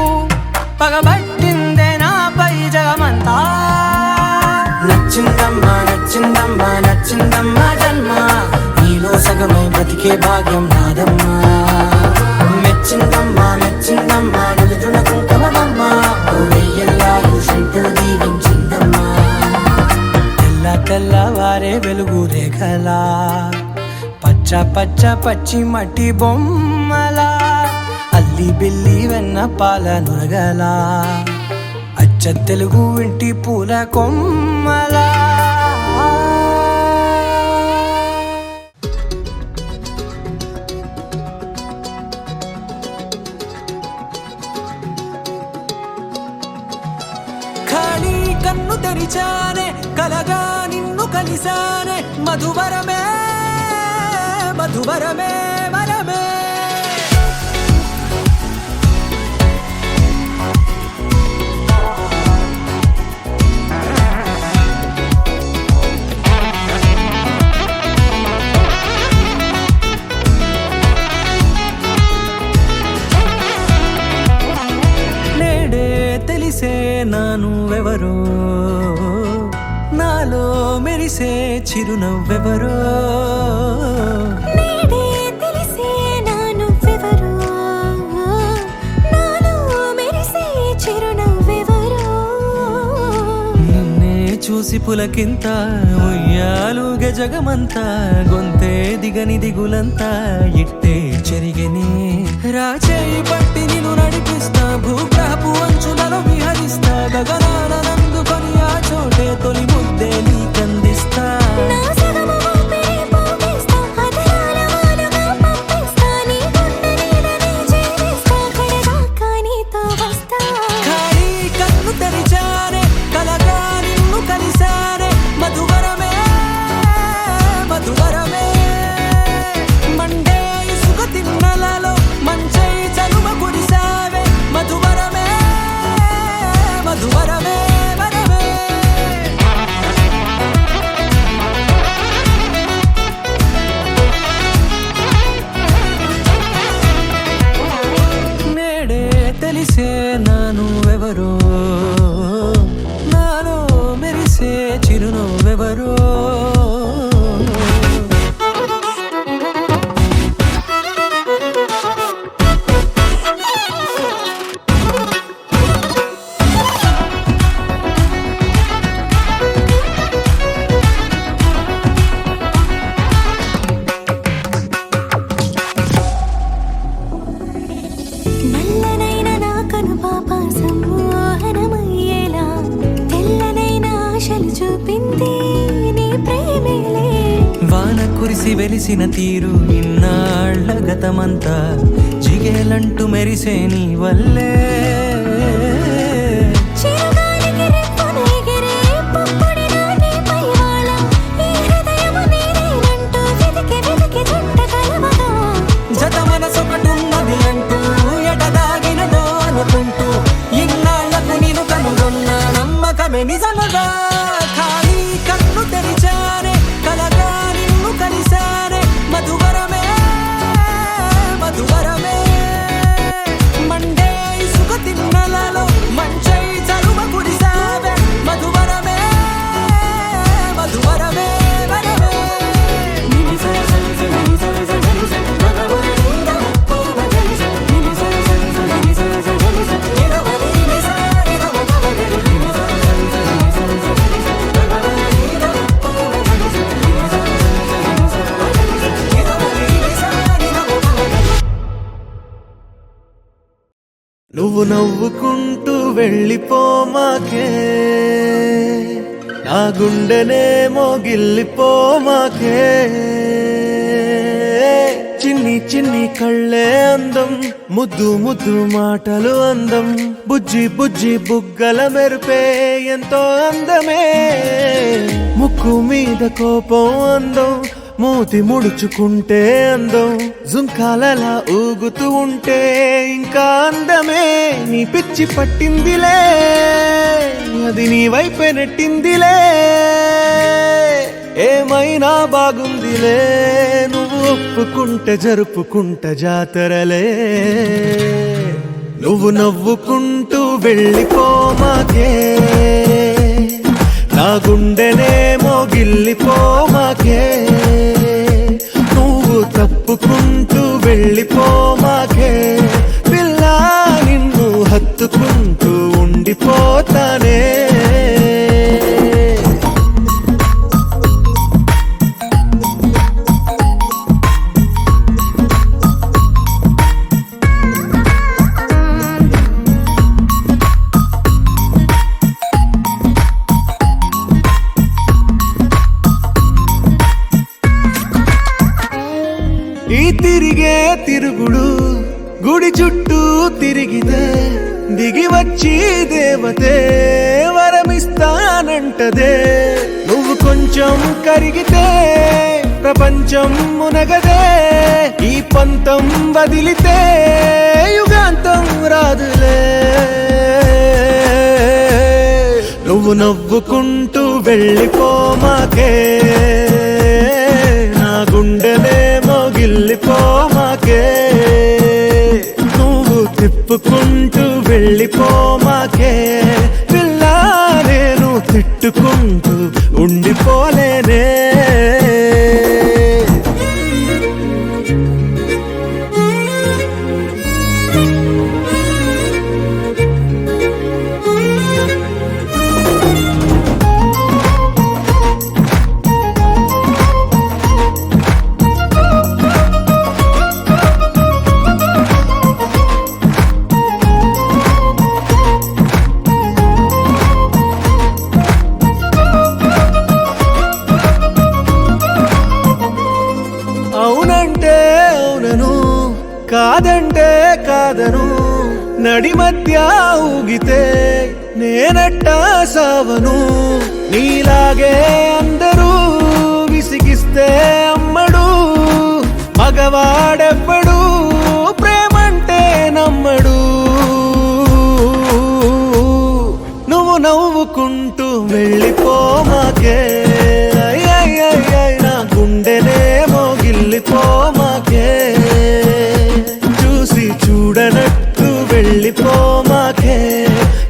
పగబట్టిందే నాపై జగమంతా నచ్చిందమ్మా నచ్చిందమ్మా నచ్చిందమ్మా జన్మ నీలో సగమై బ్రతికే భాగ్యం నాదమ్మా మెచ్చిందమ్మా మెచ్చిందమ్మా నిలుచున కుంకుమమ్మా వెయ్యల్లాగు శంకులు దీవించిందమ్మా తెల్ల తెల్లవారే వెలుగు రేఖలా పచ్చ పచ్చ పచ్చ పచ్చి మట్టి బొమ్మలా అల్లి బిల్లి వెన్న పాల నురగలా అచ్చ తెలుగు ఇంటి పూల కొమ్మలా ఖాళీ కన్ను తెరిచానే కలగా నిన్ను కలిసానే మధువరమే మధువరమే వరమే నేడే తెలిసే నానువెవరో నాలో మెరిసే చిరునవ్వెవరో నేడే తెలిసే నానువ్వెవరో నాలో మెరిసే చిరునవ్వెవరో నిన్నే చూసి పులకింత ఉయ్యాలుగ జగమంతా గొంతే దిగని దిగులంతా ఇట్టే చెరిగని రాచేయి పట్టి నిన్ను నడిపిస్తా భూగ్రహపు అంచులలో విహరిస్తా గగనాన నందుకొని ఆ చోటే తొలి ముద్దే నీకందిస్తా నా సగము ఊపిరి పోగేస్తా అదరాల వాలుగా పంపిస్తా నీ గుండె నీడనే చేరేస్తా కడదాకా నీతో వస్తా ఖాళీ కన్ను తెరిచానే కలగా నిన్ను కలిసానే మధువరమే మధువరమే మండే ఇసుక తిన్నలలో మంచై చలువ కురిసావే మధువరమే మధువరమే వరమే నేడే తెలిసే నానువెవరో నాలో మెరిసే చిరునవ్వెవరో నల్లనైన నా కనుపాప సమ్మోహనమయ్యేలా తెల్లనైన ఆశలు చూపింది నీ ప్రేమేలే వాన కురిసి వెలిసిన తీరు ఇన్నాళ్ల గతమంతా జిగేలంటూ మెరిసే నీ వల్లే చిరుగాలికి రెప్పున ఎగిరే పుప్పొడిన నీపై వాల ఈ హృదయము నీదేనంటూ వెతికి వెతికి చుట్ట కలవగా జత మనసొకటున్నది అంటూ ఎటదాగినదో అనుకుంటూ ఇన్నాళ్లకు నేను కనుగొన్న నమ్మకమే నిజముగా ఖాళీ కన్ను తెరిచానే కలగా నిన్ను కలిసానే మధువరమే మధువరమే మండే ఇసుక తిన్నలలో మంచై చలువ కురిసావే మధువరమే మధువరమే వరమే నువ్వు నవ్వుకుంటూ వెళ్ళిపోమాకే నా గుండెనేమో గిల్లిపోమాకే చిన్ని చిన్ని కళ్ళే అందం ముద్దు ముద్దు మాటలు అందం బుజ్జి బుజ్జి బుగ్గల మెరుపే ఎంతో అందమే ముక్కు మీద కోపం అందం మూతి ముడుచుకుంటే అందం జుంకాలలా ఊగుతూ ఉంటే ఇంకా అందమే నీ పిచ్చి పట్టిందిలే అది నీ వైపే నెట్టిందిలే ఏమైనా బాగుందిలే నువ్వు ఒప్పుకుంటే జరుపుకుంటే జాతరలే నువ్వు నవ్వుకుంటూ వెళ్ళిపోమాకే నా గుండెనేమో గిల్లిపోమాకే నువ్వు తప్పుకుంటూ వెళ్ళిపోమాకే పిల్ల నిన్ను హత్తుకుంటూ ఉండిపోతానే తిరుగుడు గుడి చుట్టూ తిరిగితే దిగి వచ్చి దేవతే వరమిస్తానంటదే నువ్వు కొంచెం కరిగితే ప్రపంచం మునగదే ఈ పంతం వదిలితే యుగాంతం రాదులే నువ్వు నవ్వుకుంటూ వెళ్ళిపోమాకే నా గుండెనేమో గిల్లిపోమాకే నువ్వు తిప్పుకుంటూ వెళ్ళిపోమాకే పిల్ల నేను తిట్టుకుంటూ ఉండిపోలేనే అవునంటే అవునను కాదంటే కాదను నడి మధ్య ఊగితే నేనట్టా సావను నీలాగే అందరూ విసిగిస్తే అమ్మడు మగవాడెవ్వడు ప్రేమంటే నమ్మడు నువ్వు నవ్వుకుంటూ వెళ్ళిపోమాకే నా గుండెనేమో గిల్లిపోమాకే చూసి చూడనట్టు వెళ్ళిపోమాకే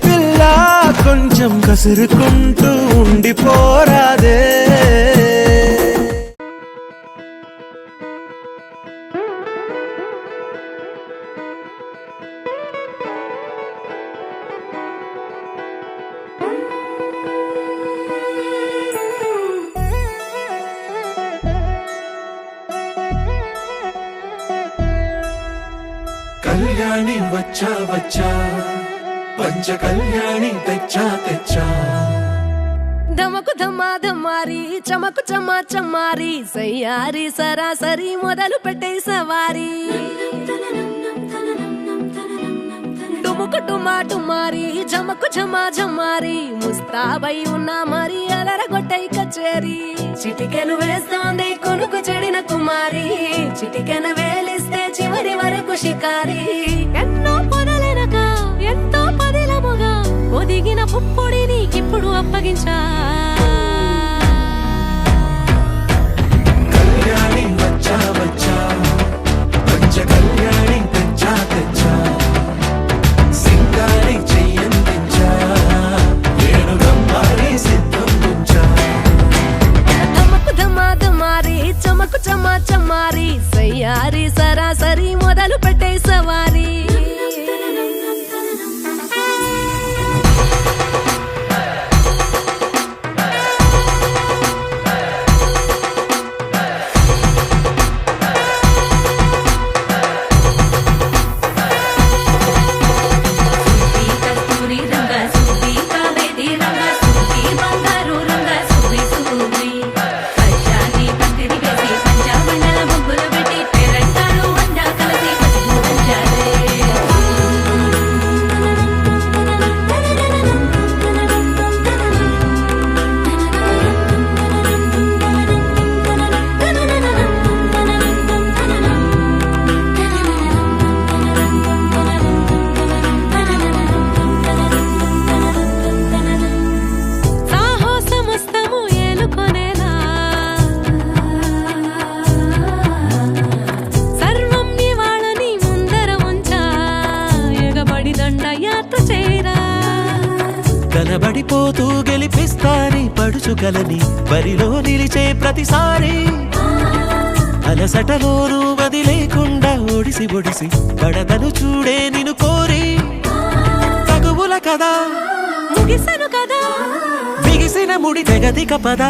పిల్ల కొంచెం కసురుకుంటూ ఉండిపోరాదే కళ్యాణి వచ్చా వచ్చా పంచ కళ్యాణి తెచ్చా తెచ్చా ధమకు ధమ్మా ధమ్మారి చమకు చమ్మా చమ్మారి సయ్యారి సరాసరి మొదలు పెట్టే సవారి డుముకు డుమా డుమారి జమకు జమా జమ్మారి ముస్తాబై ఉన్నా మరి అలరగొట్టై కచేరి చిటికెను వేస్తోంది కొనుకు చెడిన కుమారి చిటికెను వేలిస్తే చివరి వరకు షికారి ఎన్నో పొదలెనక ఎంతో పదిలముగా ఒదిగిన పుప్పొడి నీకిప్పుడు అప్పగించా కళ్యాణి వచ్చా వచ్చా పంచ కళ్యాణి తెచ్చా తెచ్చా సింగారి చెయ్యందించా ఏడుగమ్మారి సిద్ధం ఉంచా ధమకు ధమ్మా ధమ్మారి చమకు చమ్మా చమ్మారి సయ్యారి సరాసరి మొదలు పెట్టే సవారి కనబడిపోతూ గెలిపిస్తాని పడుచుగలని బరిలో నిలిచే ప్రతిసారి అలసటలోనూ వదిలేకుండా ఒడిసి ఒడిసి పడదను చూడే నిన్ను కోరి తగువుల కదా ముగిసను కదా బిగిసిన ముడి తెగదిక పదా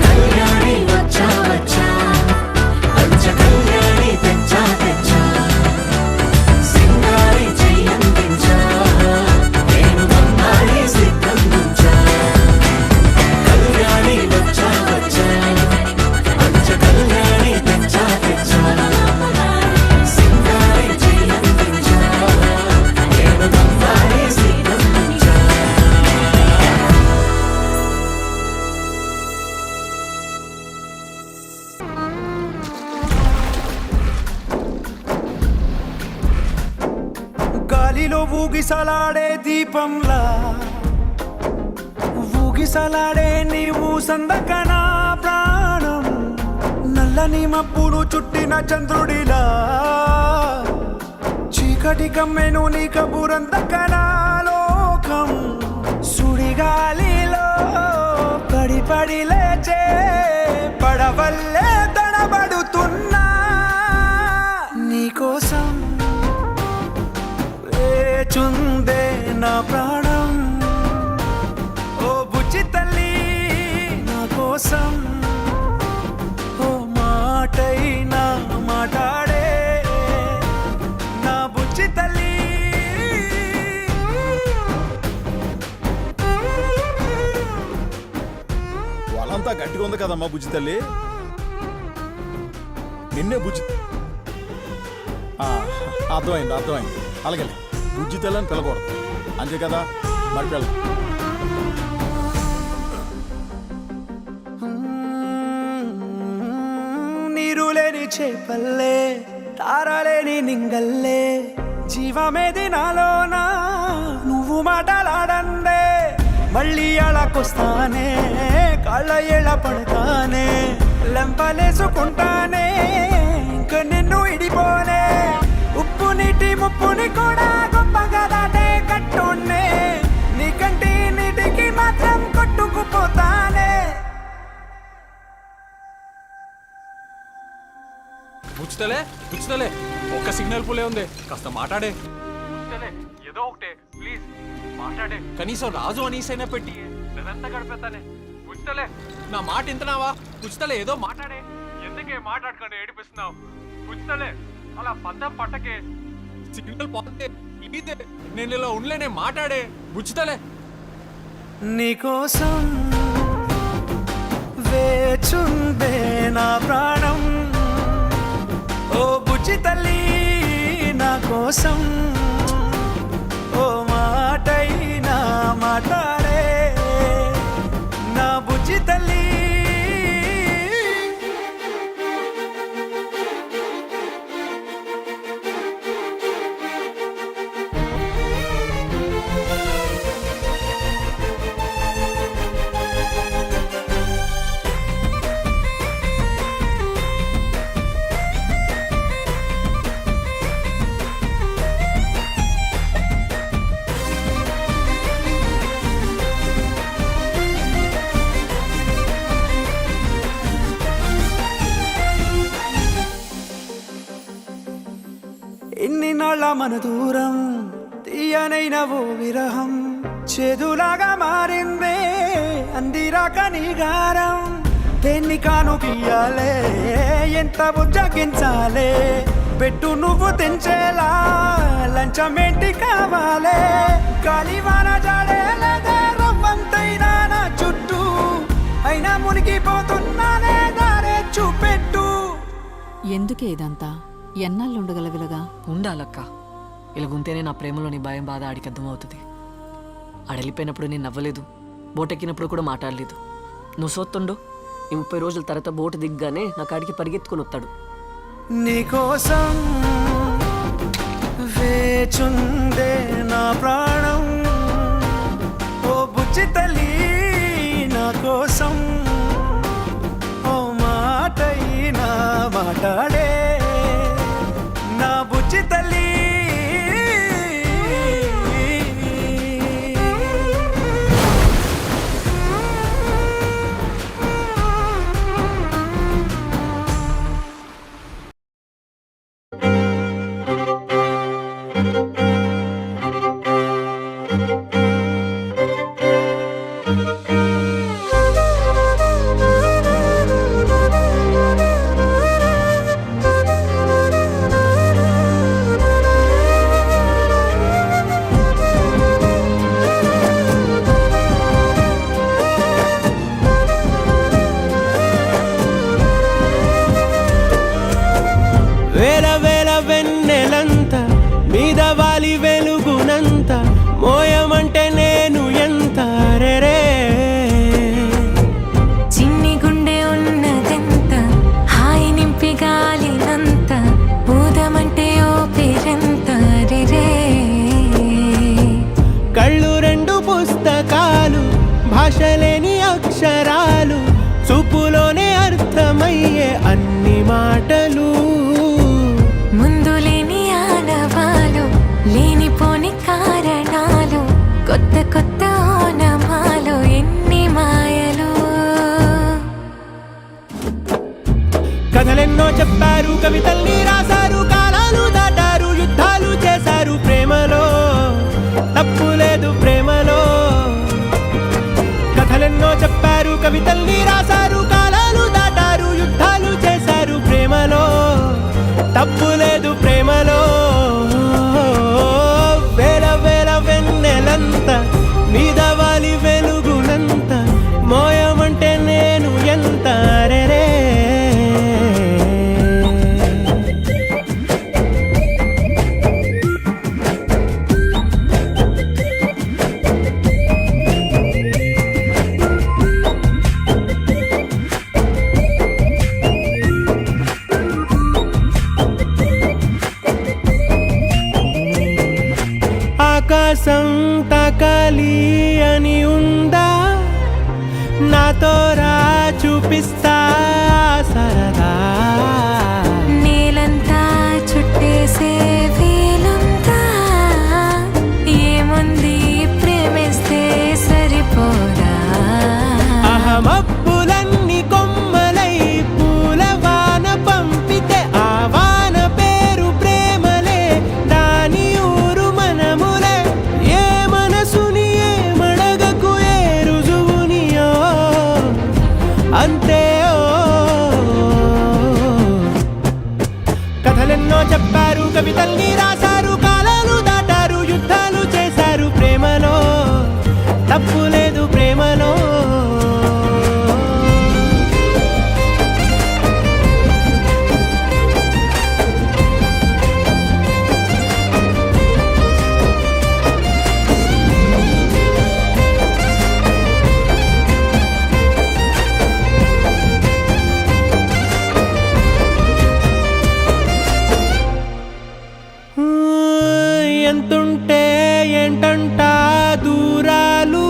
కళ్యాణి వచ్చా వచ్చా పంచ కళ్యాణి తెచ్చా తెచ్చా సింగారి చెయ్యందించా ఏడుగమ్మారి సిద్ధం ఉంచా కళ్యాణి వచ్చా వచ్చా పంచ కళ్యాణి తెచ్చా తెచ్చా ఊగిసలాడే దీపంలా ఊగిసలాడే నీవు సందకనా ప్రాణం నల్లని మబ్బులు చుట్టిన చంద్రుడిలా చీకటి కమ్మెను నీ కబురందకనా లోకం సుడిగాలిలో పడి పడి లేచే పడవల్లే తడబడుతున్నా నీకోసం వేచుందే నా ప్రాణం ఓ బుజ్జి తల్లి నా కోసం ఓ మాటైనా మాట్లాడే నా బుజ్జి తల్లి వాళ్ళంతా గట్టిగా ఉంది కదమ్మా బుజ్జి తల్లి నిన్నే బుజ్జి అర్థమైంది అలాగే బుజ్జి తల్లి అని పిలకూడదు అంతే కదా మరి పిల్ల నీరు లేని చేపల్లే తారలేని నింగల్లే జీవమేది నాలోనా నువ్వు మాటలాడందే మళ్ళీ అలాకొస్తానే కాళ్ళ ఎళ్ళ పడతానే లెంపలేసుకుంటానే ఇంక నిన్ను ఇడిపోనే ఉప్పు నీటి ముప్పుని కూడా గొప్పగా దాటే కట్టునే నీకంటి నీటికి మాత్రం కొట్టుకుపోతానే బుచ్చుతలే ఒక్క సిగ్నల్ పులే ఉంది కాస్త మాట్లాడే ఏదో ఒకటే ప్లీజ్ మాట్లాడే కనీసం రాజు అనీసైనా పెట్టి నేనంతా గడిపేస్తానే బుచ్చుతలే నా మాట ఇంతనావా బుచ్చుతలే ఏదో మాట్లాడే ఎందుకే మాట్లాడకండి ఏడిపిస్తున్నావు బుచ్చుతలే అలా పద్దం పట్టకే సిగ్నల్ పోతే ఇదే నేను ఇలా ఉండలేనే మాట్లాడే బుచ్చుతలే నీకోసం వేచుందే నా ప్రాణం ఓ బుజ్జి తల్లి నా కోసం ఓ మాటైనా మాట్లాడే నా బుజ్జి తల్లి ఎన్ని నాళ్ళ మన దూరం తీయనైన ఓ విరహం చేదులాగా మారిందే అందిరాక నీగారం దేన్ని కాను గీయాలే ఎంత బుజ్జగించాలే పెట్టు నువ్వు తెంచేలా లంచమేంటి కావాలే గాలివాన జాడేలదే రవ్వంతైనా నా చుట్టూ అయినా మునిగిపోతున్నానే దారే చూపెట్టు ఎందుకే ఇదంతా ఎన్నాళ్ళు ఉండగలవిలగా ఉండాలక్క ఇలాగుంటేనే నా ప్రేమలోని భయం బాధ ఆడికి అర్థమవుతుంది ఆడెళ్ళిపోయినప్పుడు నేను నవ్వలేదు బోటెక్కినప్పుడు కూడా మాట్లాడలేదు నువ్వు సోత్తుండు ఈ 30 రోజుల తర్వాత బోటు దిగ్గానే నా కాడికి పరిగెత్తుకుని వస్తాడు నీకోసం వేచుందే నా ప్రాణం ఓ బుజ్జి తల్లి నా కోసం ఓ మాటైనా మాట్లాడే నా బుజ్జి తల్లి కథలెన్నో చెప్పారు, కవితల్ని రాశారు, కాలాలు దాటారు, యుద్ధాలు చేశారు ప్రేమలో, తప్పు లేదు ప్రేమలో. కథలెన్నో చెప్పారు, కవితల్ని రాశారు, కాలాలు దాటారు, యుద్ధాలు చేశారు ప్రేమలో, తప్పు లేదు ప్రేమలో. వేల వేల వెన్నెలంత మీద వాలి వెలుగునంత మోయమంటే నేను ఎంత రే. ఆకాశం తాకాలి అని ఉందా, నాతో రా చూపిస్తా సరదా. నేలంతా చుట్టేసే వేలంతా ఏముంది ప్రేమిస్తే సరిపోదా. అహమప్పులన్నీ కొమ్మలై పూల వాన పంపితే ఆ వాన పేరు ప్రేమలే, దాని ఊరు మనములే. ఏ మనసుని ఏ మడగకు ఏ రుజువునియో అంతే. కథలెన్నో చెప్పారు, కవితల్ని రాశారు, కాలాలు దాటారు, యుద్ధాలు చేశారు ప్రేమలో, తప్పు లేదు ప్రేమలో. ఎంతుంటే ఏంటంట దూరాలు,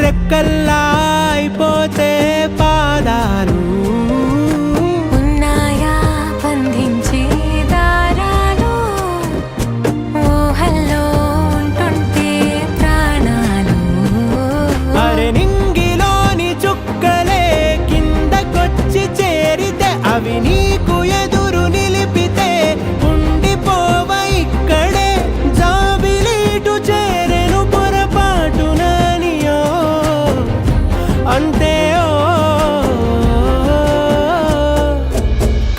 రెక్కల్లా అయిపోతే పాదాలు. ఉన్నాయా బంధించే దారాలు, ఊహల్లో ఉంటుంటే ప్రాణాలు. అరే నింగిలోని చుక్కలే కిందకొచ్చి చేరితే, అవి నీకు ఎదురు నిలిపితే ఉండిపోవ ఇక్కడే. జాబిలీటు చేరెను పొరపాటుననియో అంతే.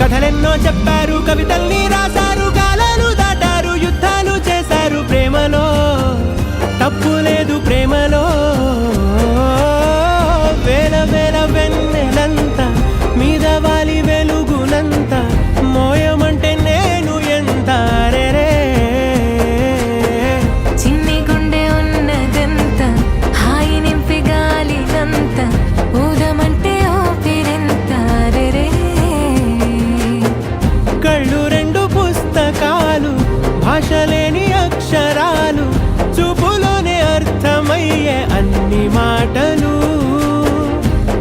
కథలెన్నో చెప్పారు, కవితల్ని రాశారు, కాలాలు దాటారు, యుద్ధాలు చేశారు ప్రేమలో, తప్పు లేదు ప్రేమలో. వేల వేల వెన్నెలంత మీద వాలి వెలుగునంత మోయమంటే నేను ఎంత రే. చిన్ని గుండె ఉన్నదంత హాయి నింపి గాలినంత ఊదమంటే ఊపిరెంత రే. కళ్ళు రెండు పుస్తకాలు, భాష లేని అక్షరాలు, చూపులోనే అర్థమయ్యే అన్ని మాటలు.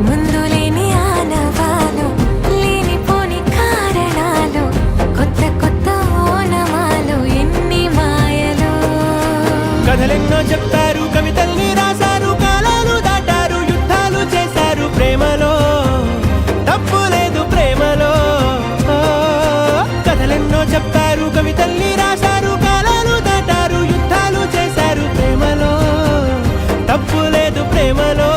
ముందు లేని ఆనవాలు, లేనిపోని కారణాలు, కొత్త కొత్త ఓనమాలు, ఎన్ని మాయలు. కథలెన్నో చెప్పారు, కవితల్ని రాశారు, కాలాలు దాటారు, యుద్ధాలు చేశారు ప్రేమలో, తప్పు లేదు ప్రేమలో. కథలెన్నో చెప్పారు, కవితల్ని రాశారు, కాలాలు దాటారు, యుద్ధాలు చేశారు ప్రేమలో, తప్పు లేదు ప్రేమలో.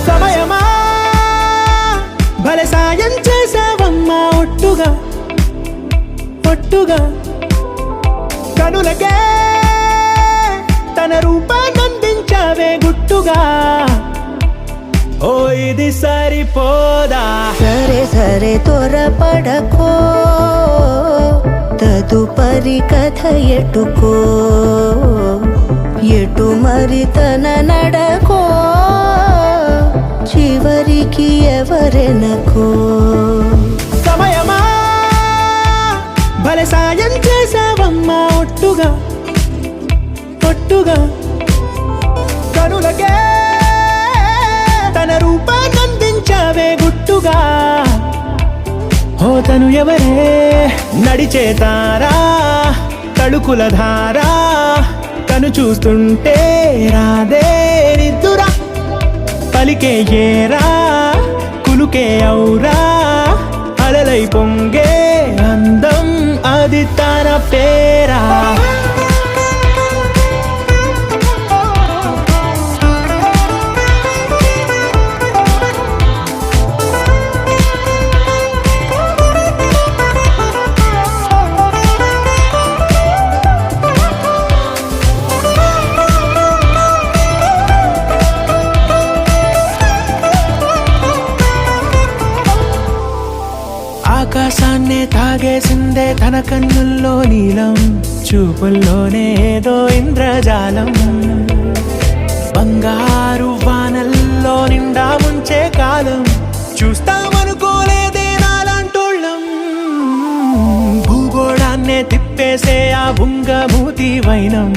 సమయమా భలే సాయం చేసావమ్మా ఒట్టుగా ఒట్టుగా. కనులకే తన రూపాన్నందించావే గుట్టుగా. ఓ ఇది సరిపోదా. సరే సరే త్వరపడకో, తదుపరి కథ ఎటుకో, ఎటు మరి తన నడకో, చివరికి ఎవరెనకో. భలే సాయం చేసావమ్మా ఒట్టుగా ఒట్టుగా కనులకే తన రూపాన్నందించావే గుట్టుగా ఓ తను ఎవరే నడిచే తారా తళుకుల ధారా తను చూస్తుంటే రాదే నిద్దురా పలికే ఏరా కులుకే ఔరా అలలై పొంగే అందం అది తన పేరా ఆకాశాన్నే తాగేసిందే తన కన్నుల్లో నీలం చూపుల్లోనే ఏదో ఇంద్రజాలం బంగారు వానల్లో నిండా ముంచే కాలం చూస్తామనుకోలేదే నాలాంటోళ్ళం భూగోళాన్నే తిప్పేసే ఆ బుంగమూతి వైనం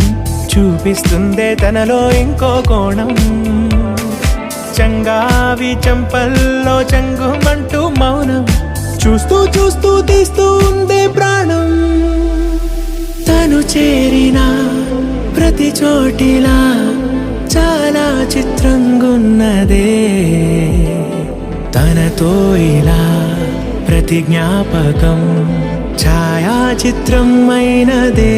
చూపిస్తుందే తనలో ఇంకో కోణం చంగావి చంపల్లో చంగుమంటూ మౌనం చూస్తూ చూస్తూ తీస్తూ ఉందే ప్రాణం తను చేరిన ప్రతి చోటిలా చాలా చిత్రంగున్నదే తనతో ఇలా ప్రతి జ్ఞాపకం ఛాయాచిత్రం అయినదే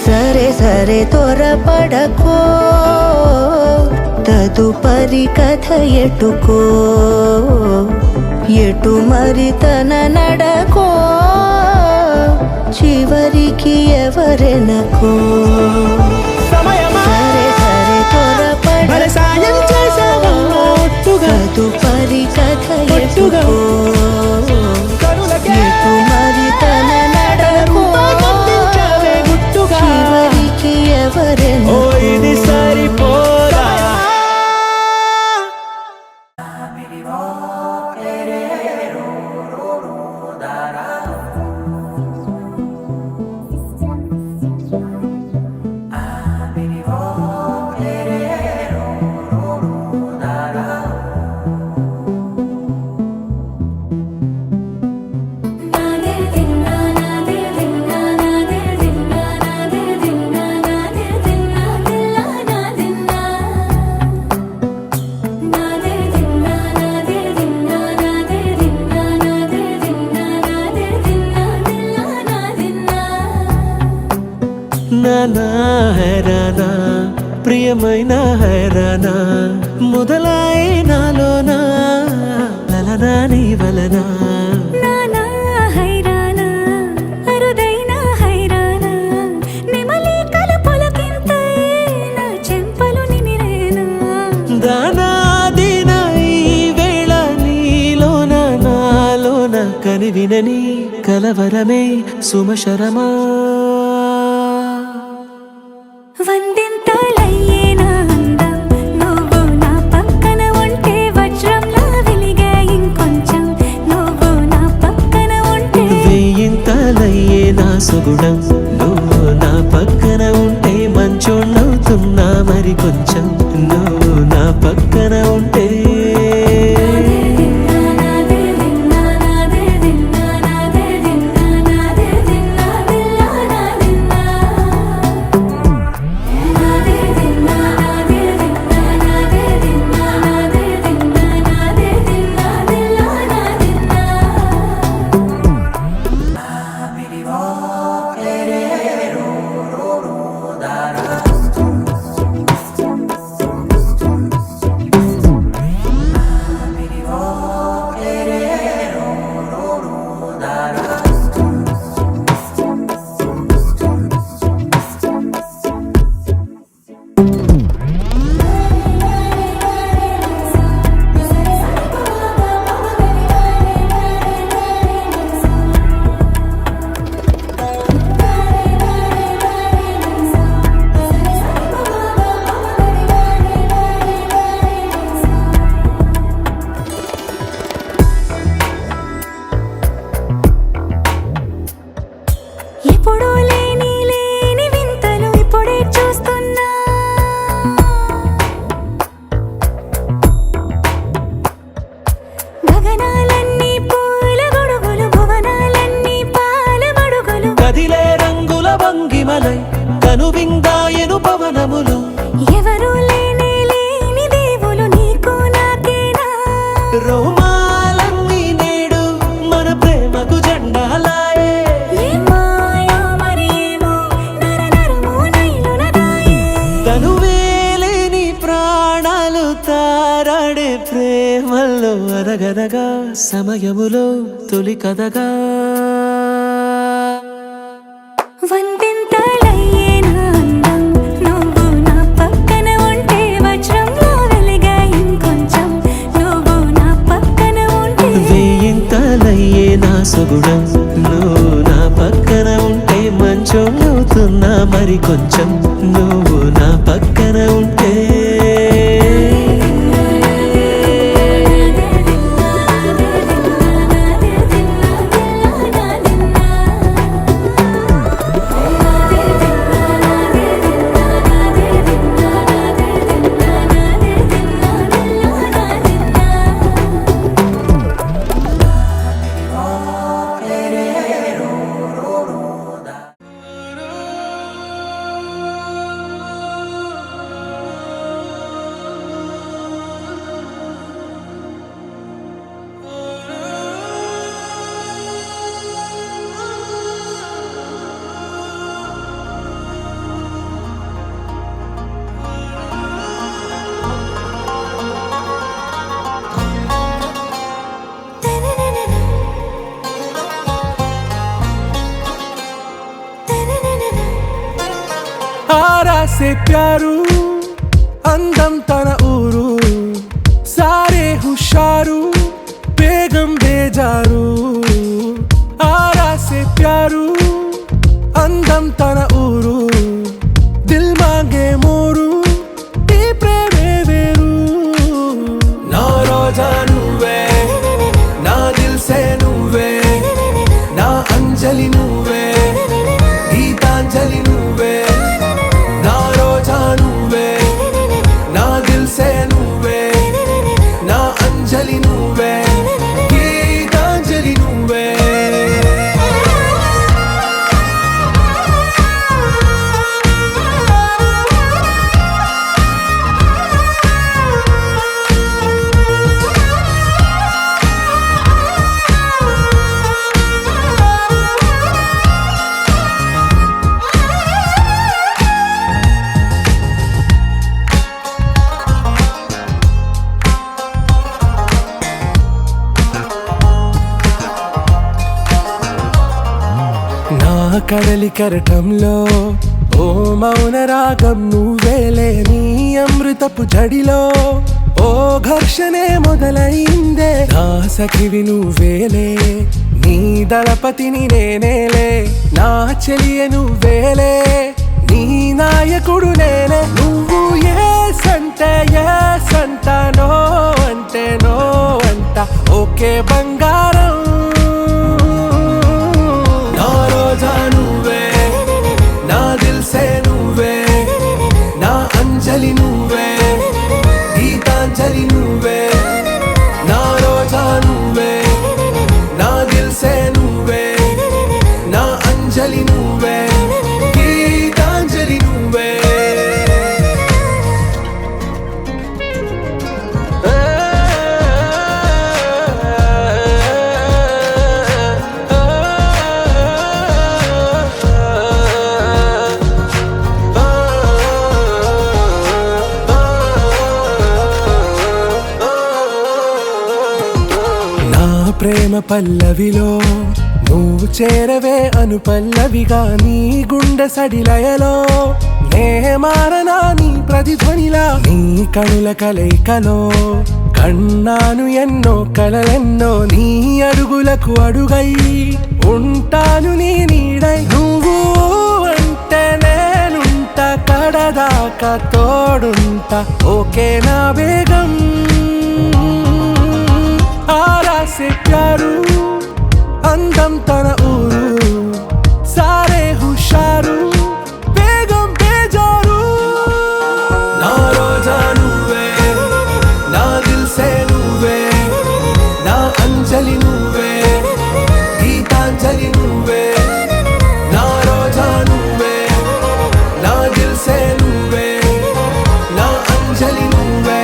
సరే సరే త్వరపడకో తదుపరి కథ ఎటుకో ఎటు మరి తన నడకో చివరికి ఎవరెనకో సరే సరే త్వరపడకో తదుపరి కథ ఎటుకో ఎటు మరి తన నడకో చివరికి ఎవరెనకో ఇది సరిపోదా నానా హైరానా ప్రియమైన హైరానా మొదలై నాలోనా లలనా నీ వలనా నానా హైరానా అరుదైన హైరానా నెమలి కలుపులకింతై నా చెంపలు నిమిరేనా దానాదిన ఈ వేళ నీలోన నాలోన కనివినని కలవరమే సుమశరమా వందింతలయ్యేనా అందం నువ్వు నా పక్కన ఉంటే వజ్రంలా వెలిగే ఇంకొంచెం నువ్వు నా పక్కన ఉంటే వేయింతలయ్యే నా సుగుణం నువ్వు నా పక్కన ఉంటే మంచోళ్ళవుతున్నా మరి కొంచెం నువ్వు నా పక్కన ఉంటే మనసారాడే ప్రేమల్లో అదగదగా సమయములో తొలి కదగా వందింతలయ్యేనా అందం నువ్వు నా పక్కన ఉంటే వజ్రంలో వెలిగా ఇంకొంచెం నువ్వు నా పక్కన ఉంటే వేయింతలయ్యే నా సుగుణం నువ్వు నా పక్కన ఉంటే మంచం అవుతున్నా మరి కొంచెం నువ్వు నా పక్కన ఉంటే आरा से प्यारू अंदम तन ऊरू सारे हुशारू बेगम बेजारू आरा से प्यारू अंदम तन ऊरू दिल मांगे मोरू ఈ ప్రేమే వేరు నా రోజా నువ్వే నా దిల్ సే నువ్వే నా అంజలి నువ్వే గీతాంజలి నువ్వే నా రోజా నువ్వే నా దిల్ సే నువ్వే నా అంజలి నువ్వే గీతాంజలి నువ్వే కడలి కరటంలో ఓ మౌన రాగం నువ్వేలే నీ అమృతపు జడిలో ఓ ఘర్షణే మొదలైందే నా సఖివి నువ్వేలే నీ దళపతిని నేనేలే నా చెలియ నువ్వేలే నీ నాయకుడు నేనే నువ్వు ఏ సంట నో అంటే నో అంట ఓకే బంగారం నా రోజా నువ్వే నా దిల్ సే నువ్వే నా అంజలి నువ్వే గీతాంజలి నువ్వే నా రోజా నువ్వే నా దిల్ సే నువ్వే నా అంజలి నువ్వే గీతాంజలి నువ్వే ప్రేమ పల్లవిలో నువ్వు చేరవే అను పల్లవిగా నీ గుండె సడిలయలో నే మారనా నీ ప్రతిధ్వనిలా నీ కనుల కలయికలో కన్నాను ఎన్నో కలలెన్నో నీ అడుగులకు అడుగై ఉంటాను నీ నీడై నువ్వు అంటే నేనుంట కడదాకా తోడుంట ఓకే నా బేగం आरा से प्यारू अंदम तन ऊरू सारे हुशारू बेगम बेजारू ना रोजा నువ్వే నా దిల్ సే నువ్వే నా అంజలి నువ్వే గీతాంజలి నువ్వే నా రోజా నువ్వే నా దిల్ సే నువ్వే నా అంజలి నువ్వే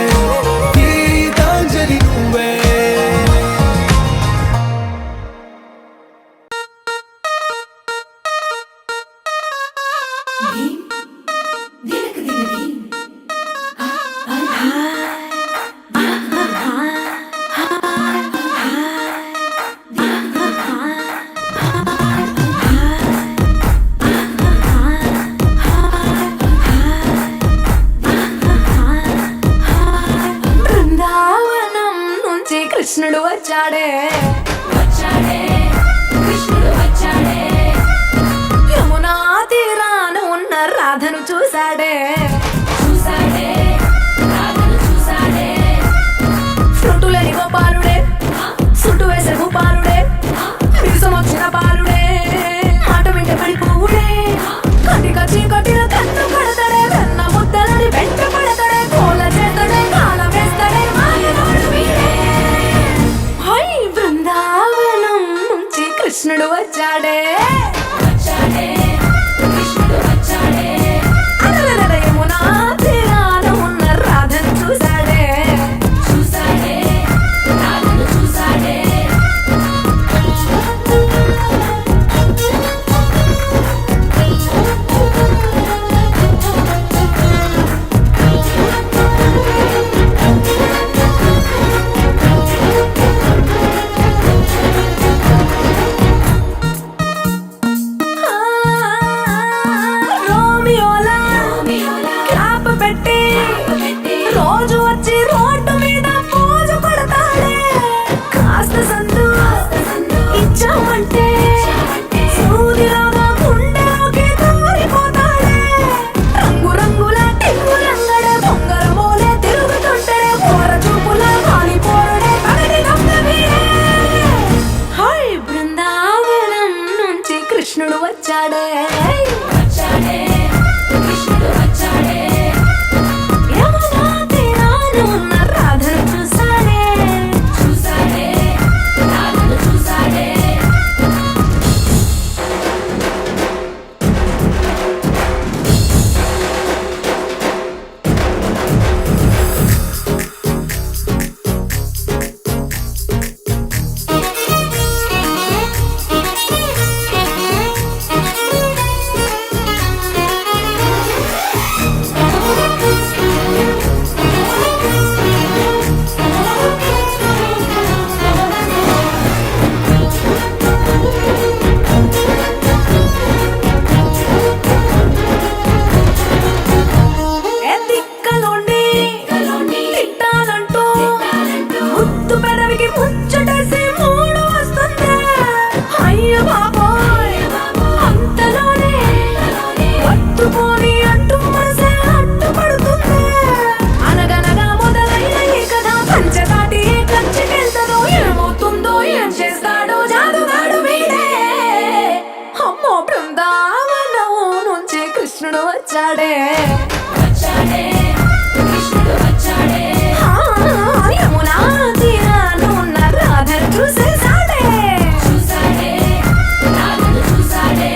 కృష్ణుడు వచ్చాడే వచ్చాడే కృష్ణుడు వచ్చాడే యమునా తీరాన ఉన్న రాధను చూశాడే చూశాడే రాధను చూశాడే ఫ్రూటులేని గోపాలుడే సుట్టు వేసే భూపాలుడే మీసం వచ్చిన పాలుడే మాట వింటే పడిపోవుడే కటిక చీకటిన కన్ను కడతాడే వెన్న ముద్దలని వెంట పడతాడే కోల చేతడే కాల వేస్తాడే మాయనోడు వీడే హై బృందావనం నుంచి కృష్ణుడు వచ్చాడే వచ్చాడే కృష్ణుడు వచ్చాడే అలలల యమునా తీరాన ఉన్న రాధను చూశాడే చూశాడే రాధను చూశాడే రోమియోలా క్లాప్ పెట్టి రోజు వచ్చి రోడ్డు మీద పోజు కొడతాడే కాస్త సందు ఇచ్చామంటే సూదిలాగా గుండెలోకి దూరిపోతాడే రంగు రంగుల టింగులంగడే బొంగరమోలే తిరుగుతుంటాడే పోర చూపుల కాలిపోరడే పగటి గంగవీడే హై బృందావనం నుంచి కృష్ణుడు వచ్చాడే వచ్చాడే కృష్ణుడు వచ్చాడే యమునా తీరాన ఉన్న రాధను చూశాడే చూశాడే రాధను చూశాడే తిక్కలోండి తిట్టాలంటూ ముద్దు పెదవికి ముచ్చటేసి మూడు వస్తుంది అయ్య బాబోయ్ అంతలోనే పట్టుకొని అంటూ మనసే అడ్డుపడుతుంది అనగనగా మొదలైన ఈ కథ పంచదాటి ఏ కంచికెళ్తదో ఏమవుతుందో ఏం చేస్తాడో జాదుగాడు వీడే అమ్మో బృందావనం నుంచి కృష్ణుడు వచ్చాడే వచ్చాడే కృష్ణుడు వచ్చాడే యమునా తీరాన ఉన్న రాధను చూసేశాడే చూశాడే రాధను చూశాడే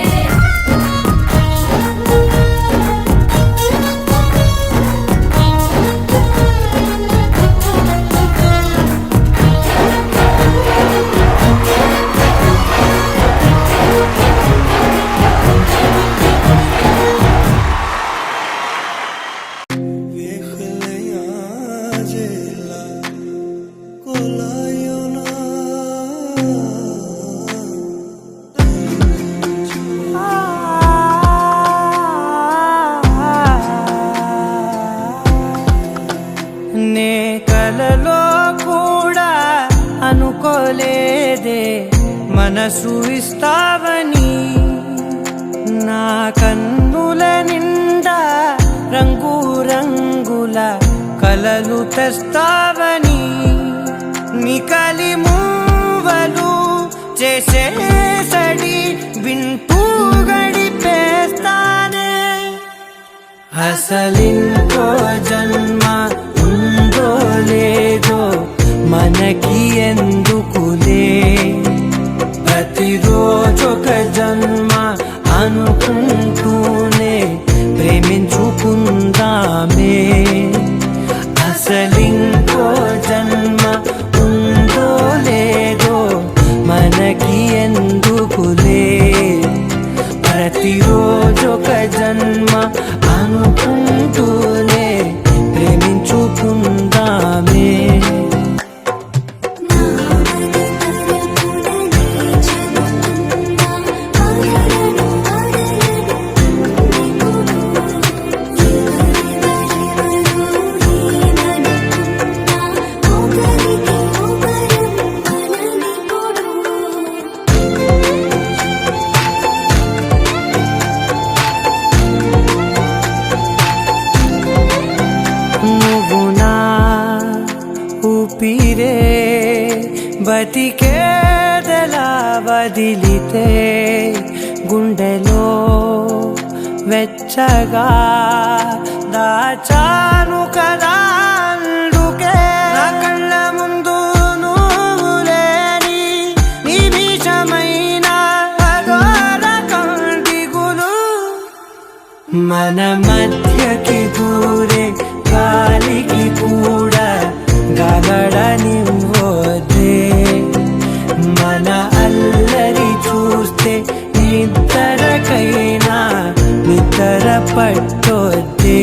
నే కలలో కూడా అనుకోలేదే మనసు ఇస్తావని నా కన్నుల నిండా రంగు రంగుల కలలు తెస్తావని నికలి మూవలు చేసేసడి వింటూ గడిపేస్తానే అసలింకో జన్మ ఉందో లేదో మనకి ఎందుకులే ప్రతిరోజొక జన్మ అనుకుంటూనే ప్రేమించుకుందామే అసలింకో జన్మ ఉందో లేదో మనకి ఎందుకులే ప్రతిరోజొక జన్మ అనుకుంటూనే ప్రేమించుకుందామే Oh ఊపిరే బతికేదలా వదిలితే గుండెలో వెచ్చగా దాచాను కదా అందుకే నా కళ్ళ ముందు నువ్వు లేని నిమిషమైన అఘోర కంటిగులు మన మధ్యకి దూరే గాలికి కూడా గలడనివ్వదే మన అల్లరి చూస్తే నిద్రకైనా నిద్ర పట్టొద్దే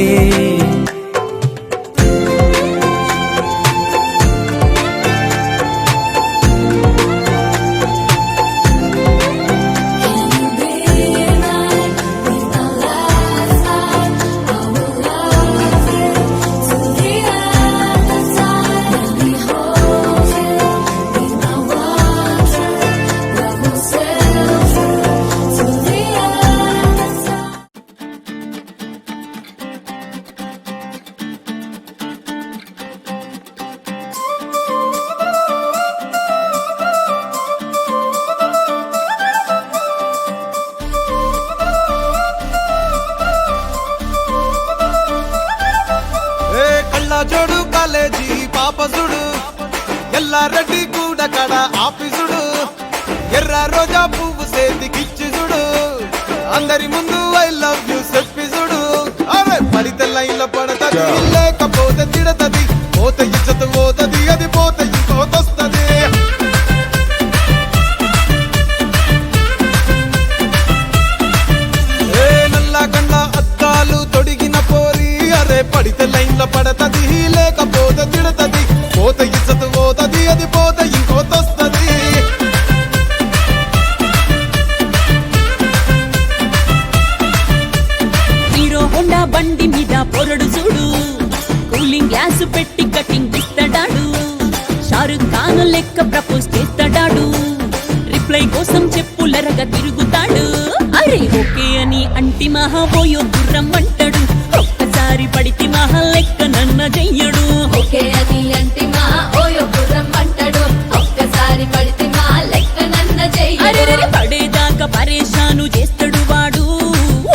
జోడు కాలేజీ పాపసుడు ఎల్లారెడ్డి కూడా కడ ఆఫీసుడు ఎర్ర రోజా పువ్వు సేతికిచ్చి చూడు అందరి ముందు ఐ లవ్ యూ చెప్పిసుడు అరే పడితే లైన్లో పడతది లేకపోతే తిడతది పోతే ఇచ్చత పోతది అది పోతే ఇంకోతొస్తది నల్లా కన్న అద్దాలు తొడిగిన పోరి అరే పడితే లైన్లో పడతది లేకపోతే తిడతది పోతే ఇచ్చత పోతది అది పోతే ఇంకోతొస్తది హీరో హోండా బండి మీద పొరడు చూడు కూలింగ్ గ్లాస్ పెట్టి కటింగ్ ఇస్తాడాడు షారుఖ్ ఖాన్ లెక్క ప్రపోజ్ చేస్తాడాడు రిప్లై కోసం చెప్పులరగా తిరుగుతాడు అరే ఓకే అని అంటి మహా పోయో గుర్రం అంటాడు ఒక్కసారి పడితే మహా లెక్క నన్న చెయ్యడు ఓకే అది అంటే మా ఓయో గుర్రం అంటాడు ఒక్కసారి పడితే మా లెక్క నన్న అరే చెయ్యడు పడేదాకా పరేషాను చేస్తాడు వాడు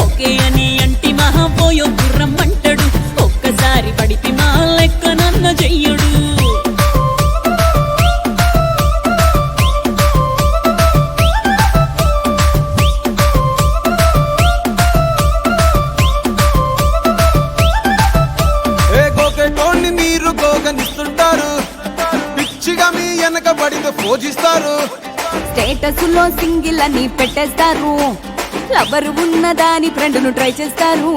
ఓకే అని అంటి మహా పోయో గుర్రం అంటాడు ఒక్కసారి పడితే మా లెక్క నన్న చెయ్యడు గోకెటోన్ని మీరు గోగనిస్తుంటారు పిచ్చిగా మీ వెనక పడితే పూజిస్తారు స్టేటస్ లో సింగిల్ అని పెట్టేస్తారు లవరు ఉన్నదాని ఫ్రెండ్ ను ట్రై చేస్తారు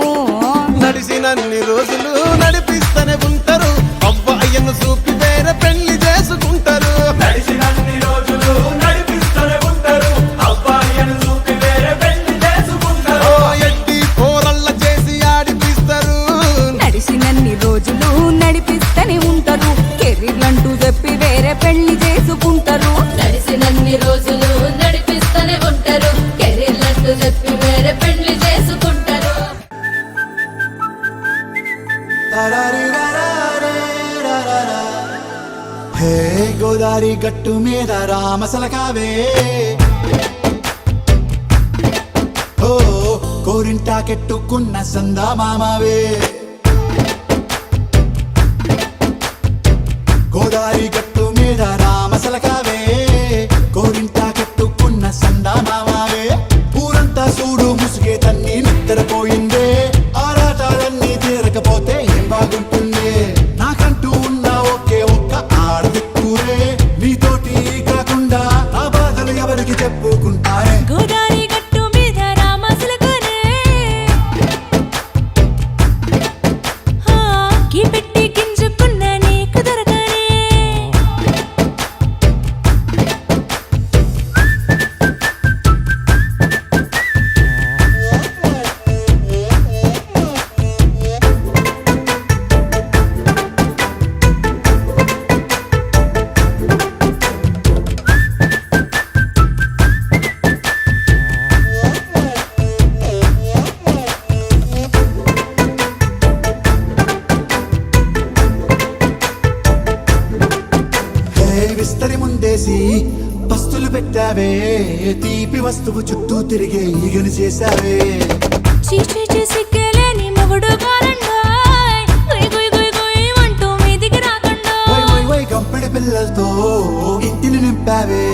నడిసినన్ని రోజులు నడిపిస్తూనే ఉంటారు అవ్వ అయ్యను చూపి వేరే పెళ్లి చేసుకుంటారు నడిచినన్ని రోజులు నడిపిస్తూనే ఉంటారు అబ్బాయిని చూపి వేరే పెళ్లి చేసుకుంటారు ఎట్టి పోరల్ల చేసి ఆడిపిస్తారు నడిచినన్ని రోజులు నడిపిస్తూనే ఉంటారు కెరీర్ అంటూ చెప్పి వేరే పెళ్లి చేసుకుంటారు నడిసినన్ని రోజులు నడిపిస్తూనే ఉంటారు కెరీర్లంటూ చెప్పి వేరే పెళ్లి చేసుకుంటారు హే గోదారి గట్టు మీద రామసలకావే ఓ కోరింటాకెట్టుకున్న సందా మామావే గోదారి గట్టు మీద రామసలకావే కోరింటాకెట్టుకున్న సందా మామావే ఊరంతా చూడు ముసుగే తన్ని నిద్రపోయిందే ఆరాటాలన్నీ తీరకపోతే ఏం బాగుంటుందే నాకంటూ ఉన్న ఒకే ఒక్క ఆడదిక్కురే నీతోటి కాకుండా నా బాధలు ఎవరికి చెప్పుకుంటారే గోదారి గట్టు మీద రామసులకనే కీ పెట్టి గింజుకున్న నీకు దొరకనే విస్తరి ముందేసి పస్తులు పెట్టావే తీపి వస్తువు చుట్టూ తిరిగే ఈగను చేశావే చీచీ సిగ్గలేని మొగుడు కారండాయ్ గుయ్ గుయ్ గుయ్ గుయ్ అంటూ మీదికి రాకండా వై వై వై గంపెడి పిల్లలతో ఇంటిని నింపావే